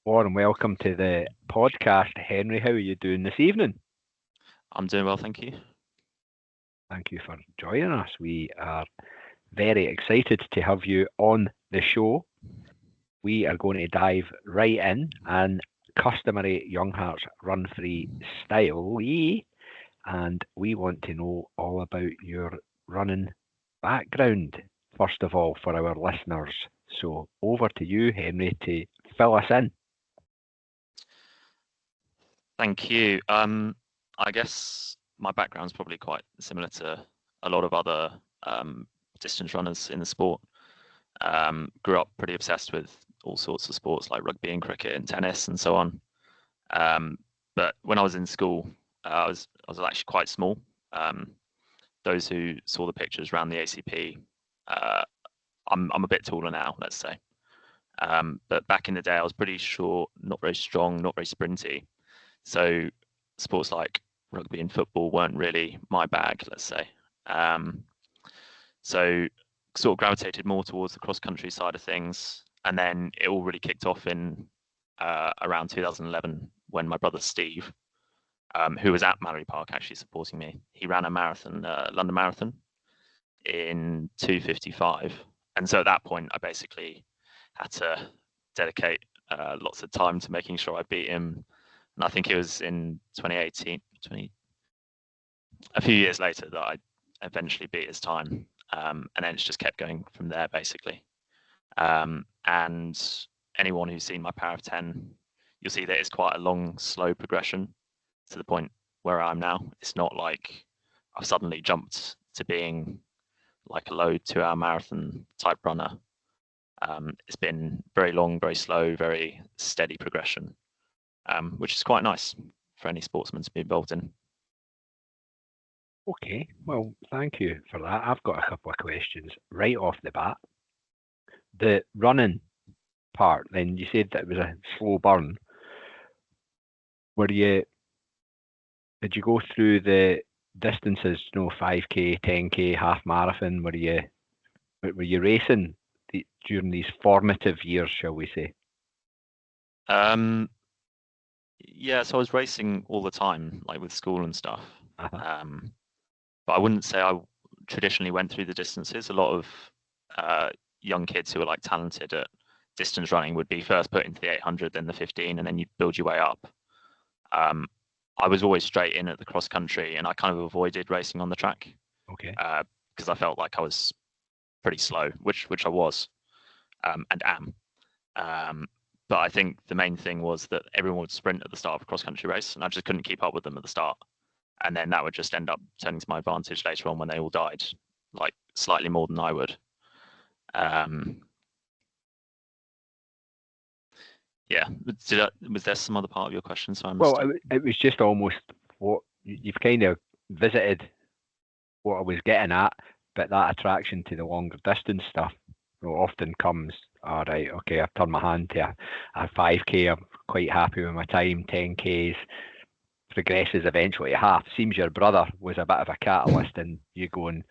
Warm welcome to the podcast, Henry. How are you doing this evening? I'm doing well, thank you. Thank you for joining us. We are very excited to have you on the show. We are going to dive right in and customary Young Hearts run free style. And we want to know all about your running background, first of all, for our listeners. So over to you, Henry, to fill us in. Thank you. I guess my background's probably quite similar to a lot of other distance runners in the sport. Grew up pretty obsessed with all sorts of sports like rugby and cricket and tennis and so on. But when I was in school, I was actually quite small. Those who saw the pictures around the ACP, I'm a bit taller now, let's say. But back in the day, I was pretty short, not very strong, not very sprinty. So sports like rugby and football weren't really my bag, let's say. So sort of gravitated more towards the cross-country side of things. And then it all really kicked off in around 2011 when my brother Steve, who was at Mallory Park actually supporting me, he ran a marathon, London Marathon in 2:55. And so at that point, I basically had to dedicate lots of time to making sure I beat him. And I think it was in 2018, a few years later, that I eventually beat his time. And then it's just kept going from there, basically. And anyone who's seen my Power of 10, you'll see that it's quite a long, slow progression to the point where I'm now. It's not like I've suddenly jumped to being like a low 2-hour marathon type runner. It's been very long, very slow, very steady progression, which is quite nice for any sportsman to be involved in. Okay, well, thank you for that. I've got a couple of questions right off the bat. The running part, then you said that it was a slow burn. Did you go through the distances, 5K, 10K, half marathon? Were you racing during these formative years, shall we say? Yeah, so I was racing all the time, like with school and stuff. Uh-huh. But I wouldn't say I traditionally went through the distances. A lot of young kids who are like talented at distance running would be first put into the 800, then the 15, and then you build your way up. I was always straight in at the cross country, and I kind of avoided racing on the track. Okay. Because I felt like I was pretty slow, which I was, and am. But I think the main thing was that everyone would sprint at the start of a cross country race, and I just couldn't keep up with them at the start. And then that would just end up turning to my advantage later on when they all died, like slightly more than I would. Yeah, was there some other part of your question? So it was just almost what you've kind of visited what I was getting at, but that attraction to the longer distance stuff often comes, all right, okay, I've turned my hand to a 5K, I'm quite happy with my time, 10Ks, progresses eventually to half. Seems your brother was a bit of a catalyst and you going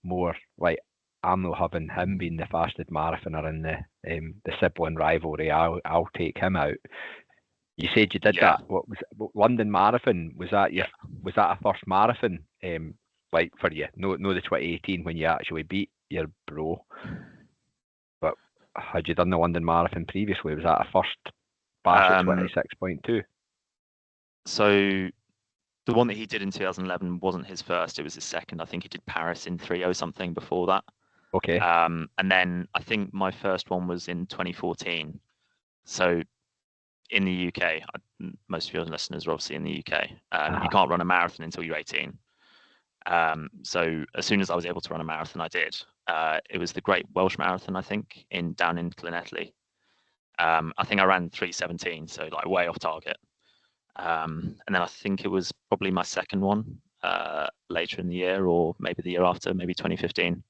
more like, I'm not having him being the fastest marathoner in the sibling rivalry. I'll take him out. You said you did that. What was it, London Marathon? Was that was that a first marathon? Like for you? No, the 2018 when you actually beat your bro. But had you done the London Marathon previously? Was that a first bash at 26.2? So the one that he did in 2011 wasn't his first. It was his second. I think he did Paris in 3:0 something before that. Okay. And then I think my first one was in 2014. So in the UK, most of your listeners are obviously in the UK. You can't run a marathon until you're 18. So as soon as I was able to run a marathon, I did. It was the Great Welsh Marathon, I think, down in Llanelli. I think I ran 3:17, so like way off target. And then I think it was probably my second one later in the year, or maybe the year after, maybe 2015.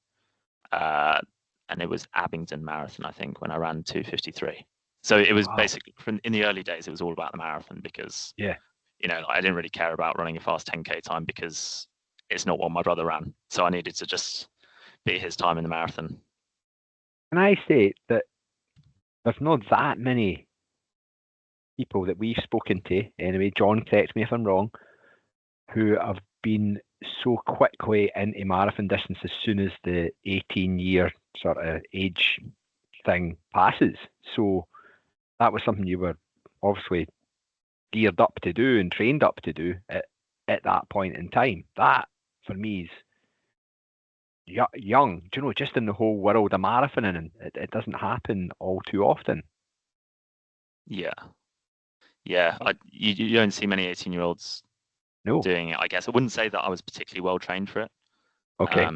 And it was Abingdon Marathon, I think, when I ran 2:53. So it was basically in the early days, it was all about the marathon because, I didn't really care about running a fast 10K time because it's not what my brother ran. So I needed to just beat his time in the marathon. Can I say that there's not that many people that we've spoken to, anyway, John, correct me if I'm wrong, who have been so quickly into marathon distance as soon as the 18-year sort of age thing passes. So that was something you were obviously geared up to do and trained up to do at that point in time. That, for me, is young. Do you know, just in the whole world of marathoning, and it doesn't happen all too often. Yeah. You don't see many 18-year-olds doing it. I guess I wouldn't say that I was particularly well trained for it. Okay.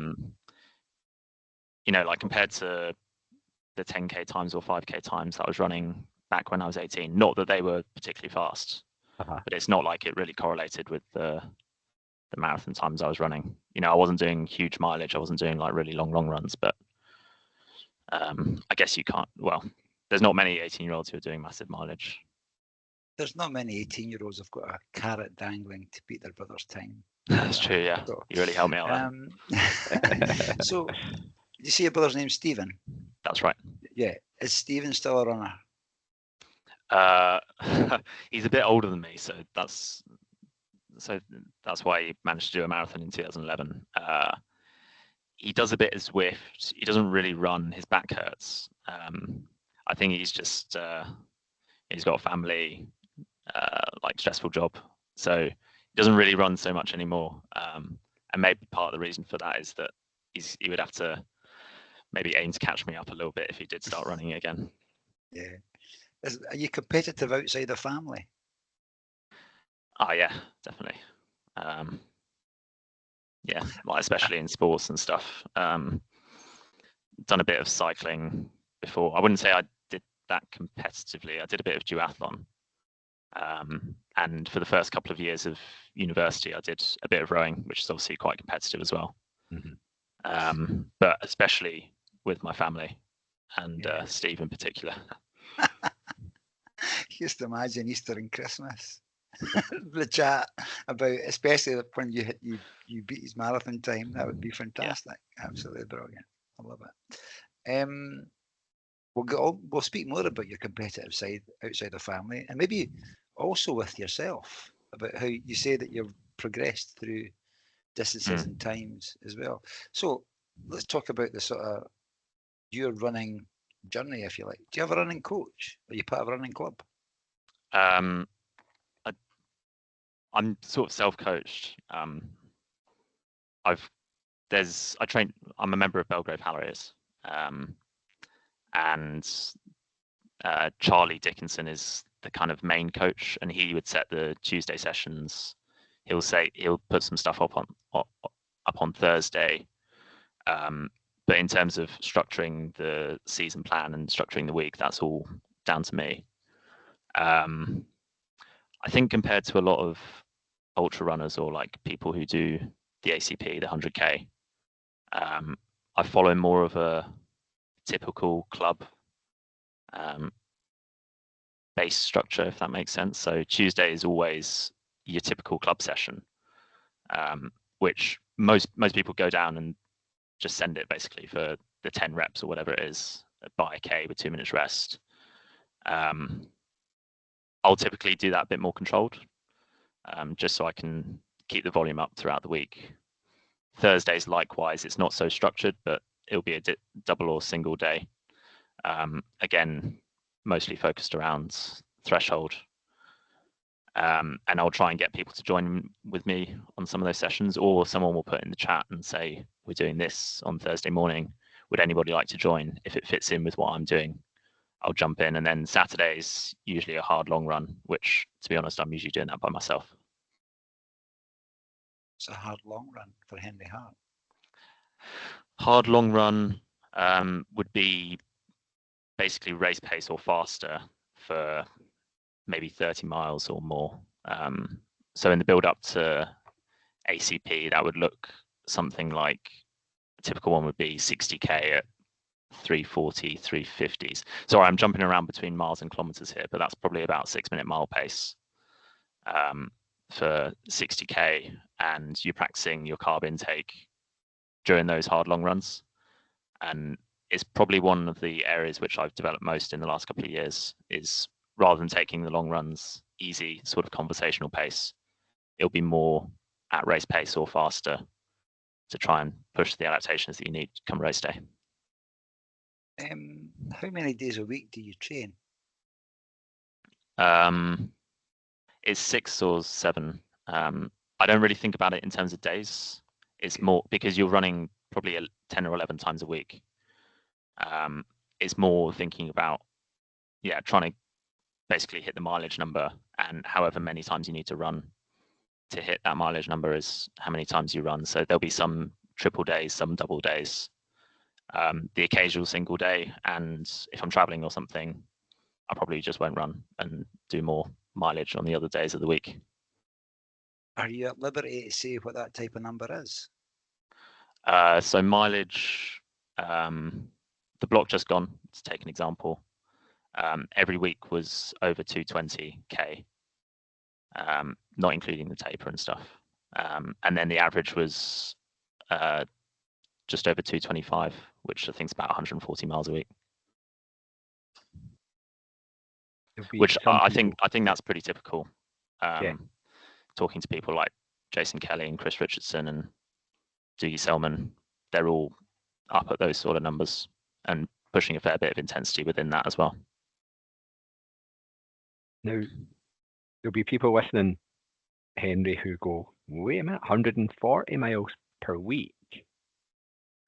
Like compared to the 10k times or 5k times that I was running back when I was 18. Not that they were particularly fast, but it's not like it really correlated with the marathon times I was running. I wasn't doing huge mileage. I wasn't doing like really long runs, but I guess you can't. Well, there's not many 18-year-olds who are doing massive mileage. There's not many 18-year-olds who've got a carrot dangling to beat their brother's time. That's true, yeah. So, you really helped me out there. So, you see your brother's name, Stephen? That's right. Yeah. Is Stephen still a runner? He's a bit older than me, so that's why he managed to do a marathon in 2011. He does a bit as Zwift. He doesn't really run. His back hurts. I think he's just he's got a family, like stressful job, so he doesn't really run so much anymore. And maybe part of the reason for that is that he would have to maybe aim to catch me up a little bit if he did start running again. Yeah. Are you competitive outside the family? Oh yeah, definitely. Yeah, like especially in sports and stuff. Done a bit of cycling before. I wouldn't say I did that competitively. I did a bit of duathlon. And for the first couple of years of university, I did a bit of rowing, which is obviously quite competitive as well. Mm-hmm. But especially with my family and Steve in particular. Just imagine Easter and Christmas. The chat about, especially when you beat his marathon time, that would be fantastic. Yeah. Absolutely brilliant. I love it. We'll speak more about your competitive side outside the family, and maybe also with yourself about how you say that you've progressed through distances and times as well. So let's talk about the sort of your running journey, if you like. Do you have a running coach? Are you part of a running club? I'm sort of self-coached. I'm a member of Belgrave Harriers, and Charlie Dickinson is the kind of main coach, and he would set the Tuesday sessions. He'll put some stuff up on Thursday, but in terms of structuring the season plan and structuring the week, that's all down to me. I think compared to a lot of ultra runners or like people who do the ACP, the 100k, I follow more of a typical club base structure, if that makes sense. So Tuesday is always your typical club session, which most people go down and just send it basically for the 10 reps or whatever it is by a K with 2 minutes rest. I'll typically do that a bit more controlled, just so I can keep the volume up throughout the week. Thursdays, likewise, it's not so structured, but it'll be a double or single day. Again, mostly focused around threshold. And I'll try and get people to join with me on some of those sessions, or someone will put in the chat and say, we're doing this on Thursday morning. Would anybody like to join? If it fits in with what I'm doing, I'll jump in. And then Saturday's usually a hard long run, which, to be honest, I'm usually doing that by myself. It's a hard long run for Henry Hart. Hard long run would be basically race pace or faster for maybe 30 miles or more. So in the build up to ACP, that would look something like a typical one would be 60k at 340, 350s. Sorry, I'm jumping around between miles and kilometers here, but that's probably about 6-minute mile pace for 60k, and you're practicing your carb intake during those hard long runs. And it's probably one of the areas which I've developed most in the last couple of years is rather than taking the long runs easy, sort of conversational pace, it'll be more at race pace or faster to try and push the adaptations that you need come race day. How many days a week do you train? It's 6 or 7. I don't really think about it in terms of days. It's more because you're running probably 10 or 11 times a week. It's more thinking about, trying to basically hit the mileage number, and however many times you need to run to hit that mileage number is how many times you run. So there'll be some triple days, some double days, the occasional single day. And if I'm traveling or something, I probably just won't run and do more mileage on the other days of the week. Are you at liberty to say what that type of number is? So mileage, the block just gone, to take an example, every week was over 220k, not including the taper and stuff. And then the average was just over 225, which I think is about 140 miles a week. Which I think that's pretty typical. Talking to people like Jason Kelly and Chris Richardson and Dougie Selman, they're all up at those sort of numbers and pushing a fair bit of intensity within that as well. Now, there'll be people listening, Henry, who go, wait a minute, 140 miles per week,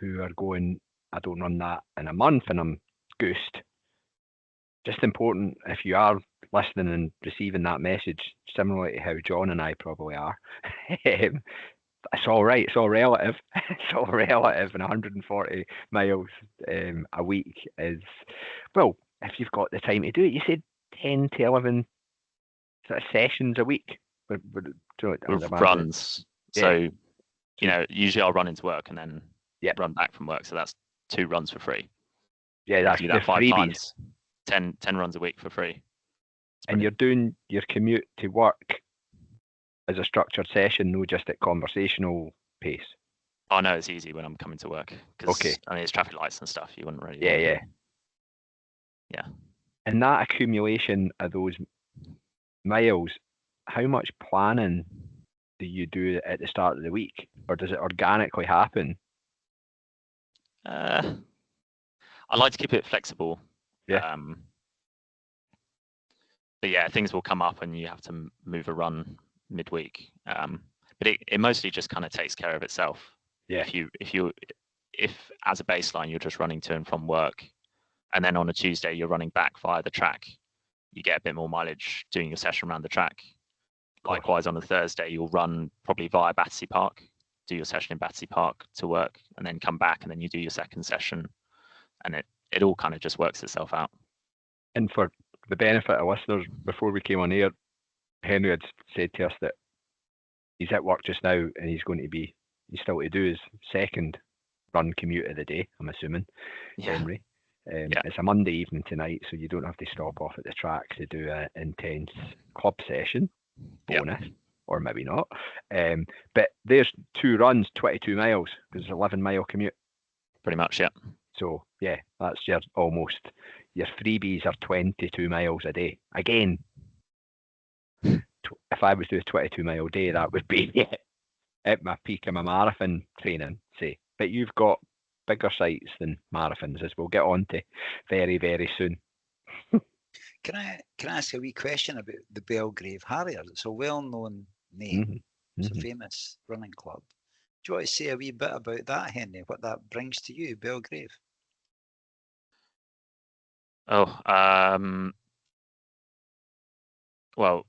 who are going, I don't run that in a month and I'm goosed. Just important, if you are listening and receiving that message, similar to how John and I probably are, it's all right, it's all relative. It's all relative, and 140 miles a week is, well, if you've got the time to do it. You said 10 to 11 sort of sessions a week. Runs. So, usually I'll run into work and then run back from work. So that's 2 runs for free. Yeah, that's do that 5 freebies. times. 10 runs a week for free. And you're doing your commute to work as a structured session, no just at conversational pace. Oh no, it's easy when I'm coming to work because I mean it's traffic lights and stuff. You wouldn't really. Yeah. And that accumulation of those miles, how much planning do you do at the start of the week, or does it organically happen? I like to keep it flexible. Yeah. But yeah, things will come up and you have to move a run midweek. But it mostly just kind of takes care of itself. Yeah. If as a baseline you're just running to and from work, and then on a Tuesday you're running back via the track, you get a bit more mileage doing your session around the track. Likewise, on a Thursday you'll run probably via Battersea Park, do your session in Battersea Park to work, and then come back and then you do your second session, and it all kind of just works itself out. And for the benefit of listeners, before we came on air, Henry had said to us that he's at work just now and he's still to do his second run commute of the day, I'm assuming, Henry. It's a Monday evening tonight, so you don't have to stop off at the track to do an intense club session. Bonus, or maybe not. But there's 2 runs, 22 miles, because it's an 11-mile commute. Pretty much, yeah. So, that's your freebies are 22 miles a day. Again, if I was doing a 22-mile day, that would be at my peak of my marathon training, say. But you've got bigger sites than marathons, as we'll get on to very, very soon. Can I ask a wee question about the Belgrave Harriers? It's a well-known name. It's a famous running club. Do you want to say a wee bit about that, Henry? What that brings to you, Belgrave? Well,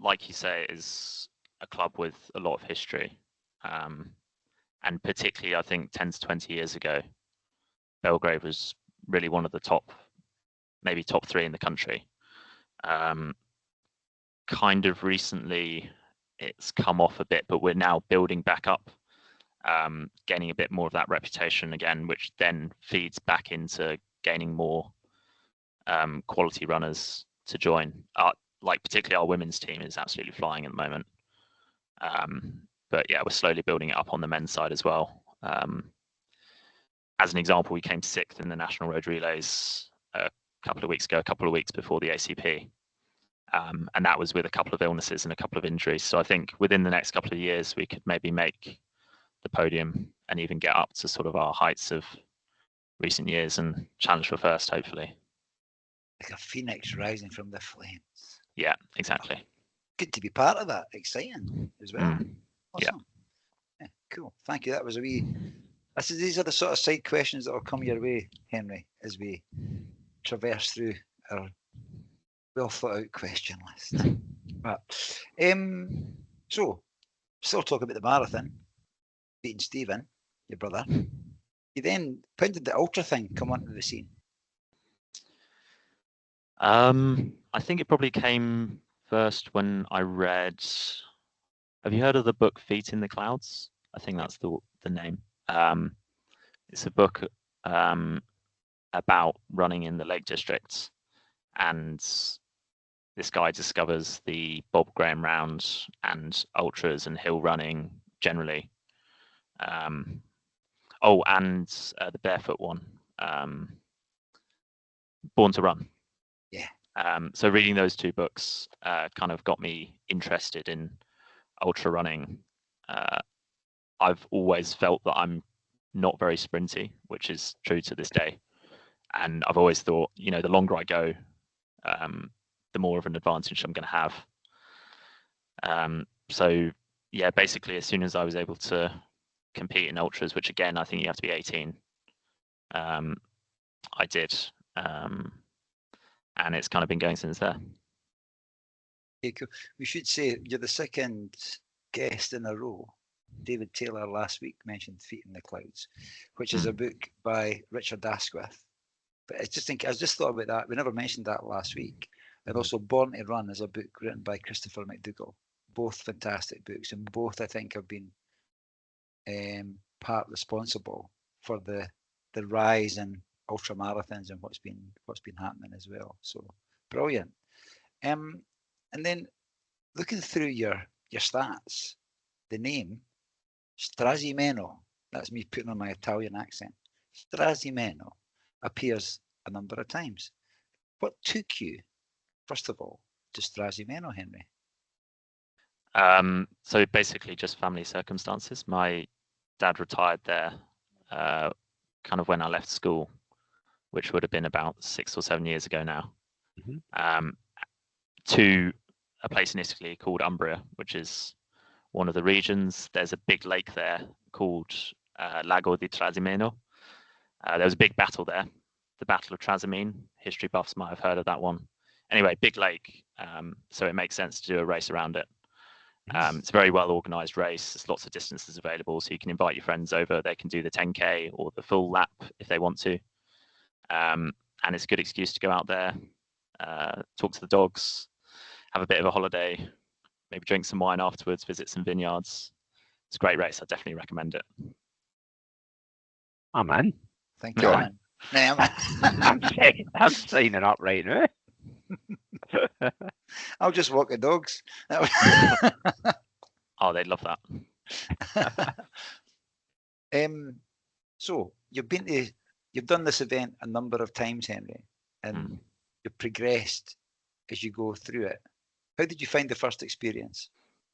like you say, it is a club with a lot of history, and particularly I think 10 to 20 years ago, Belgrave was really one of the maybe top 3 in the country. Kind of recently it's come off a bit, but we're now building back up, gaining a bit more of that reputation again, which then feeds back into gaining more quality runners to join. Like particularly our women's team is absolutely flying at the moment. But yeah, we're slowly building it up on the men's side as well. As an example, we came 6th in the National Road Relays a couple of weeks before the ACP. And that was with a couple of illnesses and a couple of injuries. So I think within the next couple of years, we could maybe make the podium and even get up to sort of our heights of recent years and challenge for first, hopefully. Like a phoenix rising from the flames. Yeah, exactly. Good to be part of that. Exciting as well. Yeah. Awesome. Yeah, cool. Thank you. That was a wee. These are the sort of side questions that will come your way, Henry, as we traverse through our well thought out question list. But so still talk about the marathon, beating Stephen, your brother. You then, when did the ultra thing come onto the scene? I think it probably came first when I read. Have you heard of the book Feet in the Clouds? I think that's the name. It's a book about running in the Lake District, and this guy discovers the Bob Graham Round and ultras and hill running generally. And the barefoot one, Born to Run. Yeah. So reading those two books kind of got me interested in ultra running. I've always felt that I'm not very sprinty, which is true to this day. And I've always thought, the longer I go, the more of an advantage I'm going to have. So yeah, basically as soon as I was able to compete in ultras, which again, I think you have to be 18, I did. And it's kind of been going since there. Okay, cool. We should say you're the second guest in a row. David Taylor last week mentioned Feet in the Clouds, which is a book by Richard Asquith. But I just thought about that. We never mentioned that last week. And also Born to Run is a book written by Christopher McDougall. Both fantastic books, and both I think have been part responsible for the rise in ultra marathons and what's been happening as well. So brilliant. And then looking through your stats, the name Strasimeno, that's me putting on my Italian accent, Strasimeno appears a number of times. What took you, first of all, to Strasimeno, Henry? So basically just family circumstances. My dad retired there kind of when I left school, which would have been about 6 or 7 years ago now, to a place in Italy called Umbria, which is one of the regions. There's a big lake there called Lago di Trasimeno. There was a big battle there, the Battle of Trasimene. History buffs might have heard of that one. Anyway, big lake, so it makes sense to do a race around it. It's a very well organised race. There's lots of distances available, so you can invite your friends over. They can do the 10K or the full lap if they want to. And it's a good excuse to go out there, talk to the dogs, have a bit of a holiday, maybe drink some wine afterwards, visit some vineyards. It's a great race. I definitely recommend it. I'm in. Thank you. I'm signing up right now. I'll just walk the dogs. Oh, they'd love that. So you've done this event a number of times, Henry, and you've progressed as you go through it. How did you find the first experience?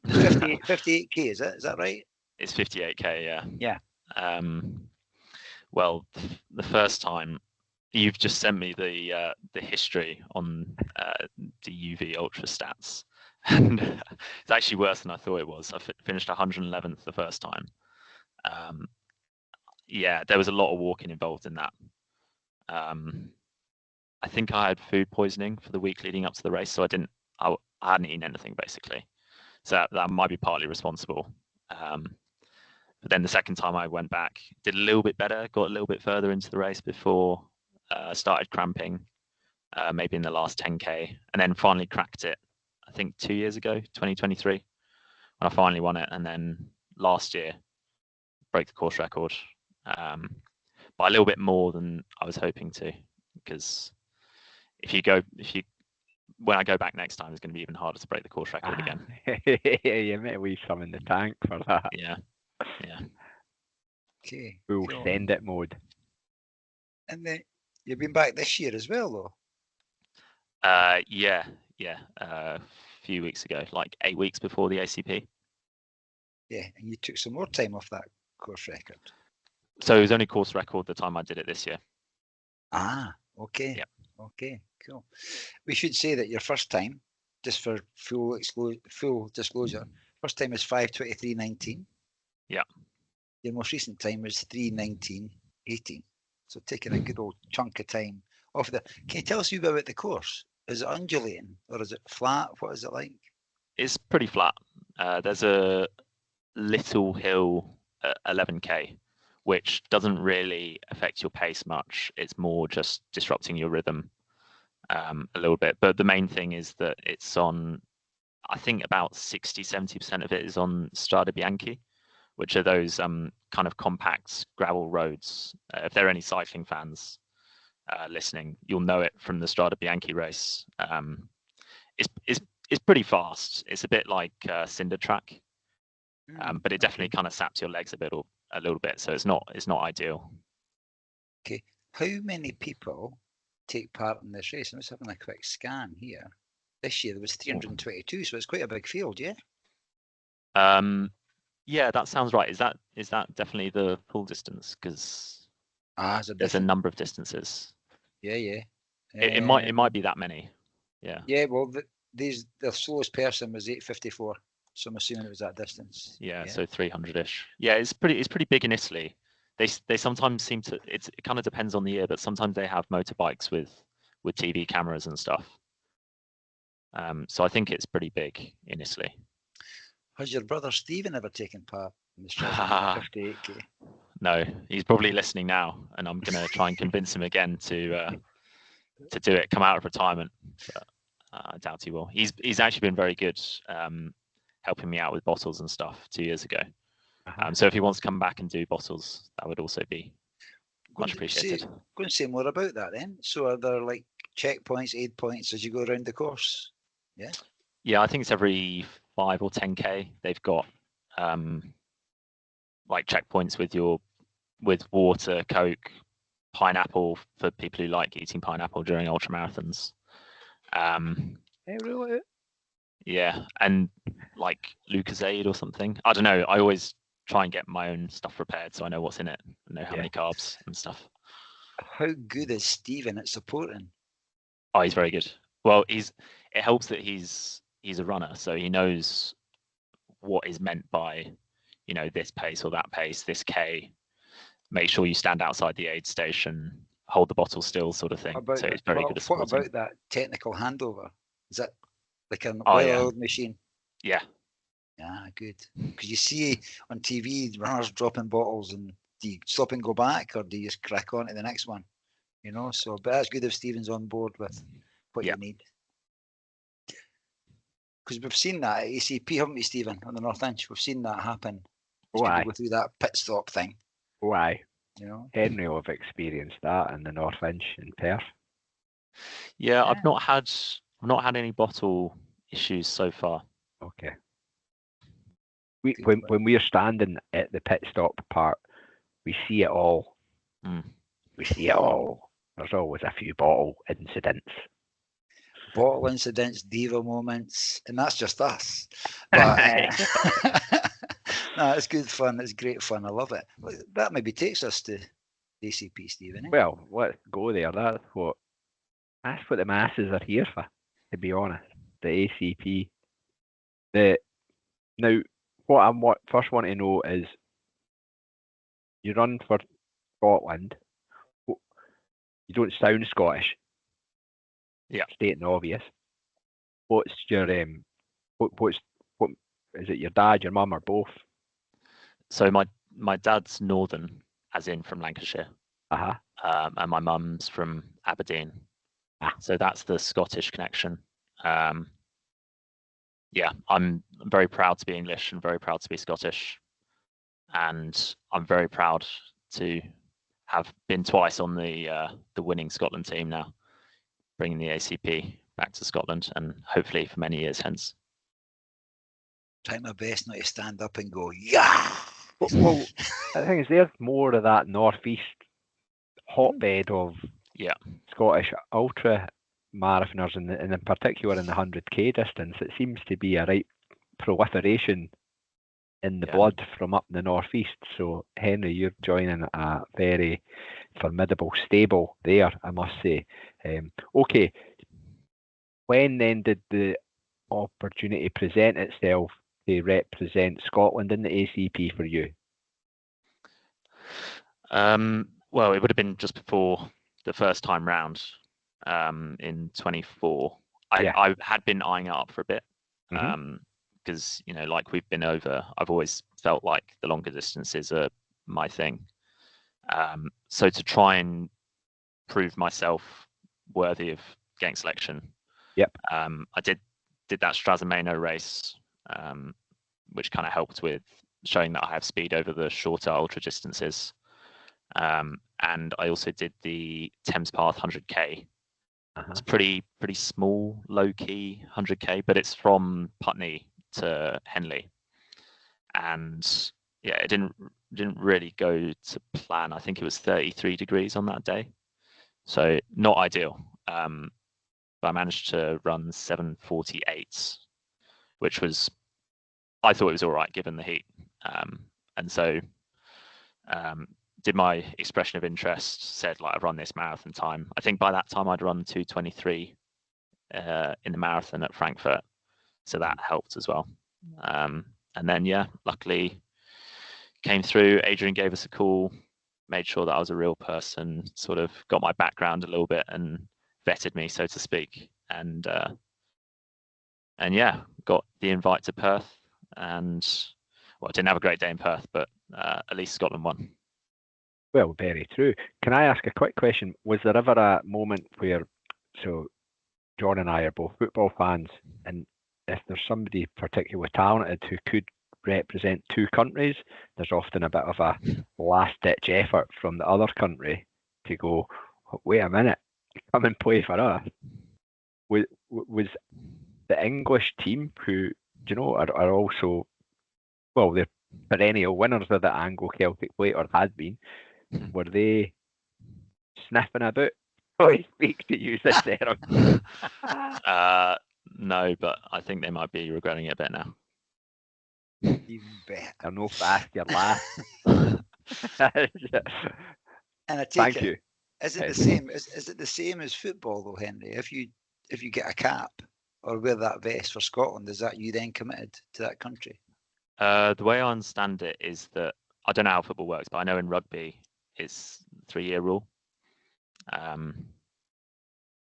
58K, is that right? It's 58K, yeah. Yeah. Well, the first time, you've just sent me the history on the UV Ultra stats, and it's actually worse than I thought it was. I finished 111th the first time. Yeah, there was a lot of walking involved in that. I think I had food poisoning for the week leading up to the race, so I hadn't eaten anything basically. So that might be partly responsible. But then the second time I went back, did a little bit better, got a little bit further into the race before I started cramping, maybe in the last 10K, and then finally cracked it, I think 2 years ago, 2023, when I finally won it. And then last year, broke the course record, by a little bit more than I was hoping to, because when I go back next time, it's going to be even harder to break the course record again. You may leave some in the tank for that. Yeah. Okay. Full send it mode. And then you've been back this year as well, though. Yeah. a few weeks ago, like 8 weeks before the ACP. Yeah, and you took some more time off that course record. So it was only course record the time I did it this year. Ah, okay. Yep. Okay, cool. We should say that your first time, just for full disclosure, first time is 5:23.19. Yeah. Your most recent time was 3:19.18. So taking a good old chunk of time off the. Can you tell us a bit about the course? Is it undulating or is it flat? What is it like? It's pretty flat. There's a little hill at 11k, which doesn't really affect your pace much. It's more just disrupting your rhythm a little bit. But the main thing is that it's on, I think about 60-70% of it is on Strade Bianche, which are those kind of compact gravel roads. If there are any cycling fans listening, you'll know it from the Strade Bianche race. It's pretty fast. It's a bit like cinder track, but it definitely kind of saps your legs a little bit. So it's not ideal. Okay, how many people take part in this race? I'm just having a quick scan here. This year there was 322, so it's quite a big field, yeah. Yeah, that sounds right. Is that definitely the full distance? Because there's a number of distances. Yeah. It might be that many. Yeah. Yeah, well, the slowest person was 8:54, so I'm assuming it was that distance. Yeah. So 300-ish. Yeah, it's pretty big in Italy. They sometimes seem to. It kind of depends on the year, but sometimes they have motorbikes with TV cameras and stuff. So I think it's pretty big in Italy. Has your brother Stephen ever taken part in the Strasimeno 58k? No, he's probably listening now, and I'm gonna try and convince him again to do it, come out of retirement. But I doubt he will. He's actually been very good, helping me out with bottles and stuff 2 years ago. So if he wants to come back and do bottles, that would also be much appreciated. Go and say more about that then. So are there like checkpoints, aid points as you go around the course? Yeah. Yeah, I think it's every 5 or 10k. They've got like checkpoints with water, Coke, pineapple for people who like eating pineapple during ultra marathons. Really? Yeah, and like Lucozade or something. I don't know. I always try and get my own stuff prepared so I know what's in it, and know how many carbs and stuff. How good is Stephen at supporting? Oh, he's very good. Well, it helps that he's a runner, so he knows what is meant by, this pace or that pace, this K. Make sure you stand outside the aid station, hold the bottle still, sort of thing. So he's very good at supporting. What about that technical handover? Is that like an oil machine? Yeah. Yeah, good. Because you see on TV runners dropping bottles, and do you stop and go back, or do you just crack on to the next one? So but that's good if Stephen's on board with what you need. Because we've seen that at ACP, haven't we, Stephen, on the North Inch? We've seen that happen. Why? Go through that pit stop thing. Why? Henry will have experienced that in the North Inch in Perth. Yeah, I've not had any bottle issues so far. Okay. When we're standing at the pit stop part, we see it all. We see it all. There's always a few bottle incidents. Bottle incidents, diva moments, and that's just us. But no, it's good fun. It's great fun. I love it. That maybe takes us to ACP, Stephen. Well, let's go there. That's what the masses are here for, to be honest. The ACP. Now, what I first want to know is, you run for Scotland. You don't sound Scottish. Yeah. Stating the obvious. What's your what is it? Your dad, your mum, or both? So my dad's northern, as in from Lancashire. And my mum's from Aberdeen. So that's the Scottish connection. Yeah, I'm very proud to be English and very proud to be Scottish, and I'm very proud to have been twice on the winning Scotland team now, bringing the ACP back to Scotland, and hopefully for many years hence. Try my best not to stand up and go, yeah. Well, the thing is, there's more of that northeast hotbed of Scottish ultra marathoners, and in particular in the 100k distance, it seems to be a right proliferation in the blood from up in the northeast. So Henry, you're joining a very formidable stable there, I must say. Okay, when then did the opportunity present itself to represent Scotland in the ACP for you? Well, it would have been just before the first time round in 24. I had been eyeing it up for a bit because, you know, like we've been over, I've always felt like the longer distances are my thing. So to try and prove myself worthy of getting selection, I did that Strasimeno race, which kind of helped with showing that I have speed over the shorter ultra distances. And I also did the Thames Path 100k. It's pretty small, low key 100k, but it's from Putney to Henley, and yeah, it didn't really go to plan. I think it was 33 degrees on that day, so not ideal. But I managed to run 7:48, which was, I thought it was all right given the heat, and so did my expression of interest, said like I've run this marathon time. I think by that time I'd run 2:23 in the marathon at Frankfurt, so that helped as well. And then luckily came through. Adrian gave us a call, made sure that I was a real person, sort of got my background a little bit and vetted me, so to speak. And got the invite to Perth. And well, I didn't have a great day in Perth, but at least Scotland won. Well, very true. Can I ask a quick question? Was there ever a moment where, so John and I are both football fans, and if there's somebody particularly talented who could represent two countries, there's often a bit of a last-ditch effort from the other country to go, wait a minute, come and play for us. Was the English team, who, you know, are also, well, they're perennial winners of the Anglo Celtic Plate, or had been, were they sniffing about? I speak to you, Sarah. No, but I think they might be regretting it a bit now. Even better. I know fast your laugh. And I take Thank it, you. is it the same? Is it the same as football though, Henry? If you get a cap or wear that vest for Scotland, is that you then committed to that country? The way I understand it is that, I don't know how football works, but I know in rugby it's 3-year rule.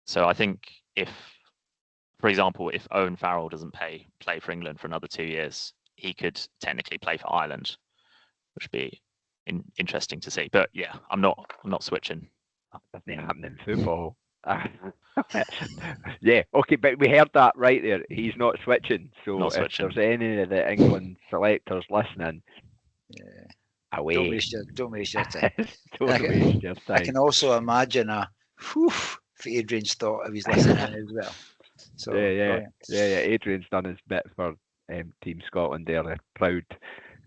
So I think if, for example, if Owen Farrell doesn't play for England for another 2 years, he could technically play for Ireland, which would be interesting to see. But yeah, I'm not switching. That doesn't happen in football. Yeah, okay, but we heard that right there. He's not switching. So Not if switching. there's any of the England selectors listening, away. Don't waste your time. Don't waste your time. I can also imagine a whew for Adrian's thought if he's listening as well. So yeah. Adrian's done his bit for Team Scotland there, the proud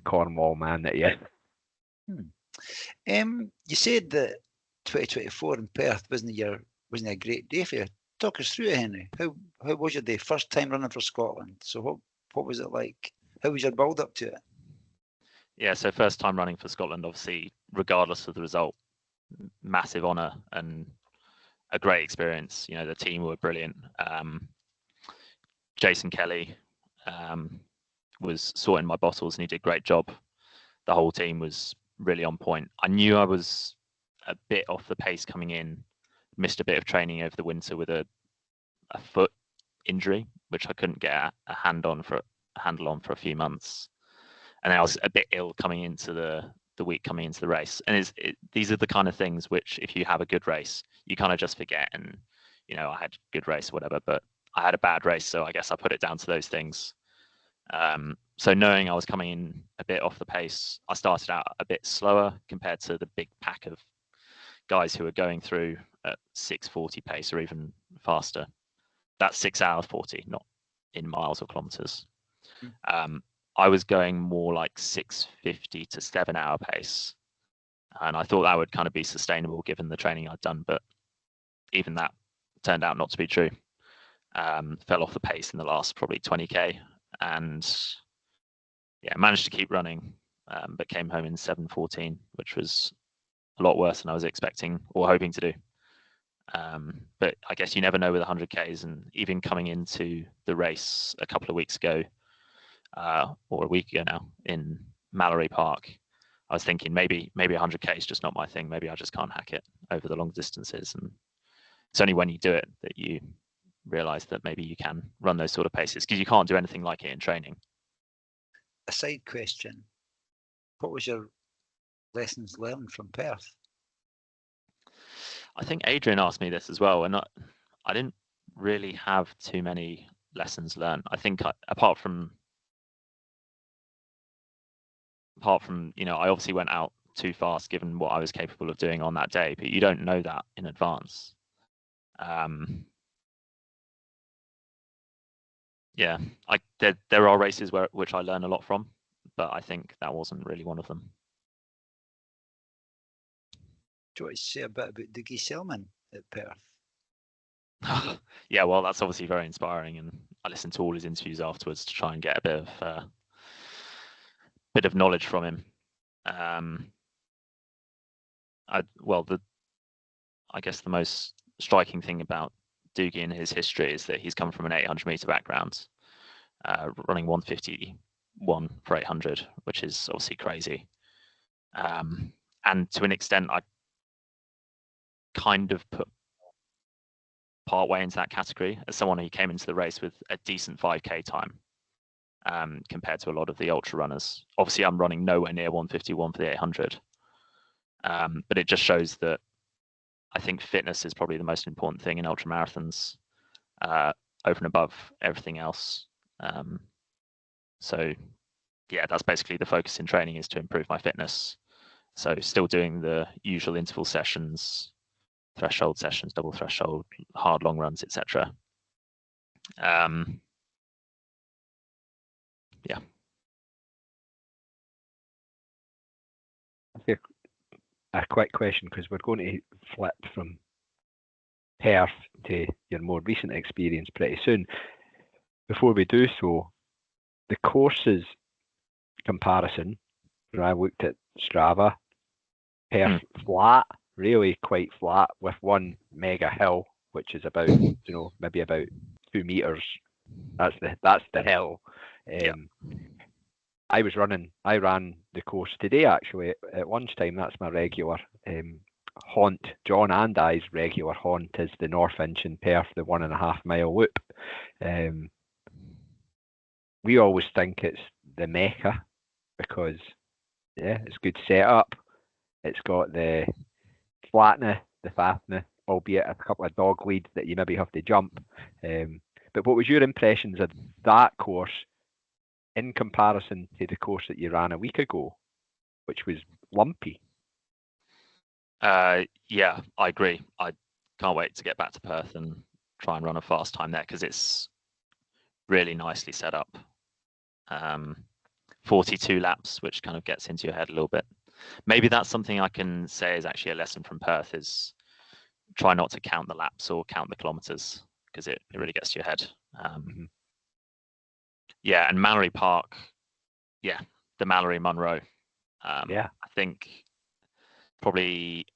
Cornwall man that he is. You said that 2024 in Perth wasn't a great day for you. Talk us through it, Henry. How was your day? First time running for Scotland. So what was it like? How was your build up to it? Yeah, so first time running for Scotland, obviously, regardless of the result, massive honour and a great experience. You know, the team were brilliant. Jason Kelly was sorting my bottles and he did a great job. The whole team was really on point. I knew I was a bit off the pace coming in, missed a bit of training over the winter with a foot injury, which I couldn't get a handle on for a few months. And then I was a bit ill coming into the week coming into the race. And these are the kind of things which, if you have a good race, you kind of just forget. And, you know, I had a good race, whatever, but I had a bad race. So I guess I put it down to those things. So knowing I was coming in a bit off the pace, I started out a bit slower compared to the big pack of guys who were going through at 6:40 pace or even faster. That's 6 hours 40, not in miles or kilometers. I was going more like 6:50 to 7 hour pace. And I thought that would kind of be sustainable given the training I'd done. But even that turned out not to be true. Fell off the pace in the last probably 20k, and managed to keep running, but came home in 7:14, which was a lot worse than I was expecting or hoping to do. But I guess you never know with 100Ks, and even coming into the race a couple of weeks ago, or a week ago now, in Mallory Park, I was thinking maybe 100K is just not my thing. Maybe I just can't hack it over the long distances. And it's only when you do it that you realize that maybe you can run those sort of paces, because you can't do anything like it in training. A side question: what was your lessons learned from Perth? I think Adrian asked me this as well, and I didn't really have too many lessons learned. I think apart from I obviously went out too fast given what I was capable of doing on that day, but you don't know that in advance. There are races which I learn a lot from, but I think that wasn't really one of them. Do you want to say a bit about Dougie Selman at Perth? Yeah, well, that's obviously very inspiring, and I listened to all his interviews afterwards to try and get a bit of knowledge from him. I guess the most striking thing about Dougie and his history is that he's come from an 800-meter background, running 151 for 800, which is obviously crazy. And to an extent, I kind of put part way into that category as someone who came into the race with a decent 5k time, compared to a lot of the ultra runners. Obviously, I'm running nowhere near 151 for the 800, but it just shows that I think fitness is probably the most important thing in ultra marathons, over and above everything else. So yeah, that's basically the focus in training, is to improve my fitness. So still doing the usual interval sessions, threshold sessions, double threshold, hard long runs, etc. Yeah. A quick question, because we're going to flip from Perth to your more recent experience pretty soon. Before we do so, the courses comparison, when I looked at Strava, Perth flat, really quite flat, with one mega hill, which is about maybe about 2 meters. That's the hill. I ran the course today actually at lunchtime. That's my regular haunt. John and I's regular haunt is the North Inch in Perth, the 1.5 mile loop. We always think it's the Mecca because it's good setup. It's got the flatness, the fastness, albeit a couple of dog leads that you maybe have to jump. But what was your impressions of that course in comparison to the course that you ran a week ago, which was lumpy? Yeah, I agree. I can't wait to get back to Perth and try and run a fast time there, because it's really nicely set up. 42 laps, which kind of gets into your head a little bit. Maybe that's something I can say is actually a lesson from Perth, is try not to count the laps or count the kilometers, because it really gets to your head. Yeah, and Mallory Park, the Mallory Munro. I think probably,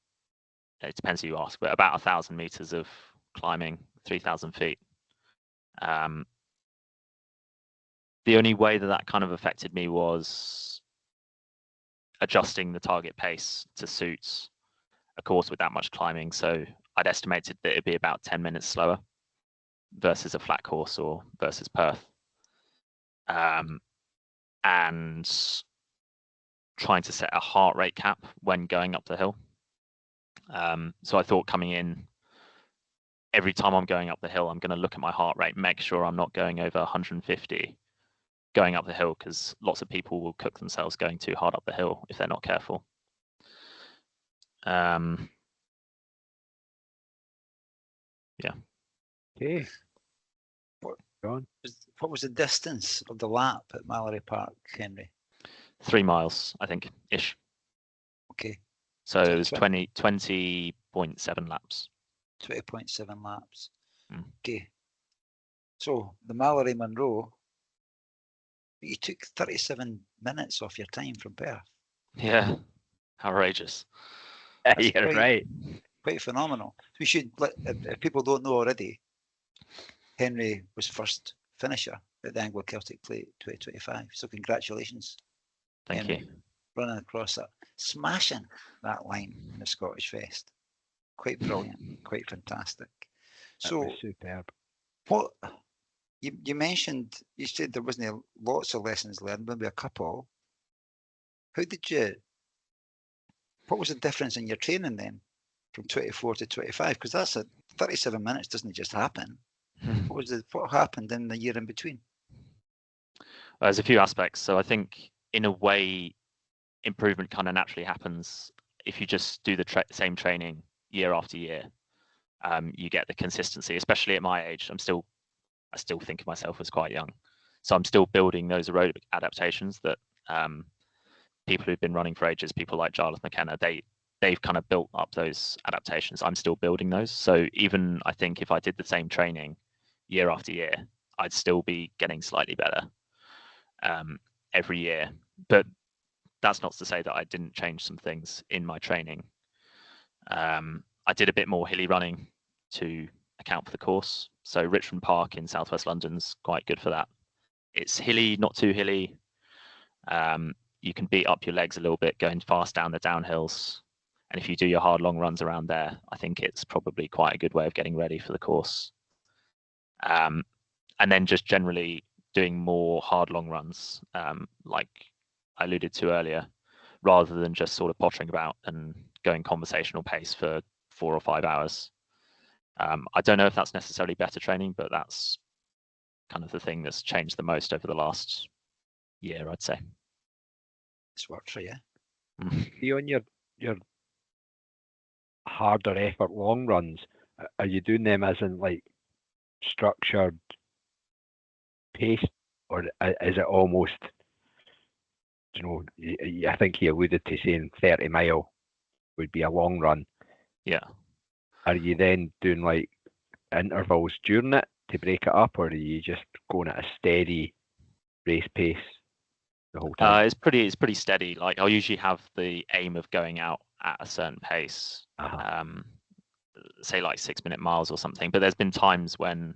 it depends who you ask, but about 1,000 meters of climbing, 3,000 feet. The only way that kind of affected me was adjusting the target pace to suit a course with that much climbing. So I'd estimated that it'd be about 10 minutes slower versus a flat course or versus Perth. And trying to set a heart rate cap when going up the hill. So I thought coming in, every time I'm going up the hill, I'm going to look at my heart rate, make sure I'm not going over 150 going up the hill, because lots of people will cook themselves going too hard up the hill if they're not careful. Yeah. Okay. What was the distance of the lap at Mallory Park, Henry? 3 miles, I think, ish. Okay. So it was 20.7 laps. 20.7 laps. Okay. So the Mallory Monroe, you took 37 minutes off your time from Perth. Yeah, outrageous. That's You're right. quite phenomenal. We should let, if people don't know already, Henry was first finisher at the Anglo Celtic Plate 2025. So congratulations, Thank Henry, you. running across that, smashing that line in the Scottish Fest. Quite brilliant, quite fantastic. That So was superb. what you mentioned, you said there wasn't lots of lessons learned, maybe a couple. How did you? What was the difference in your training then, from 24 to 25? Because that's 37 minutes doesn't just happen. What happened in the year in between? There's a few aspects. So I think in a way, improvement kind of naturally happens if you just do the same training year after year. You get the consistency, especially at my age. I still think of myself as quite young, so I'm still building those aerobic adaptations that people who've been running for ages, people like Giles McKenna, they've kind of built up those adaptations. I'm still building those. So even I think if I did the same training year after year, I'd still be getting slightly better every year. But that's not to say that I didn't change some things in my training. I did a bit more hilly running to account for the course. So Richmond Park in southwest London's quite good for that. It's hilly, not too hilly. You can beat up your legs a little bit going fast down the downhills. And if you do your hard long runs around there, I think it's probably quite a good way of getting ready for the course. And then just generally doing more hard long runs, like I alluded to earlier, rather than just sort of pottering about and going conversational pace for 4 or 5 hours. I don't know if that's necessarily better training, but that's kind of the thing that's changed the most over the last year, I'd say. It's worked for you. See, on your harder effort long runs, are you doing them as in like structured pace, or is it almost, I think he alluded to saying 30 mile would be a long run. Yeah. Are you then doing like intervals during it to break it up, or are you just going at a steady race pace the whole time? It's pretty steady. Like I'll usually have the aim of going out at a certain pace, say like 6-minute miles or something. But there's been times when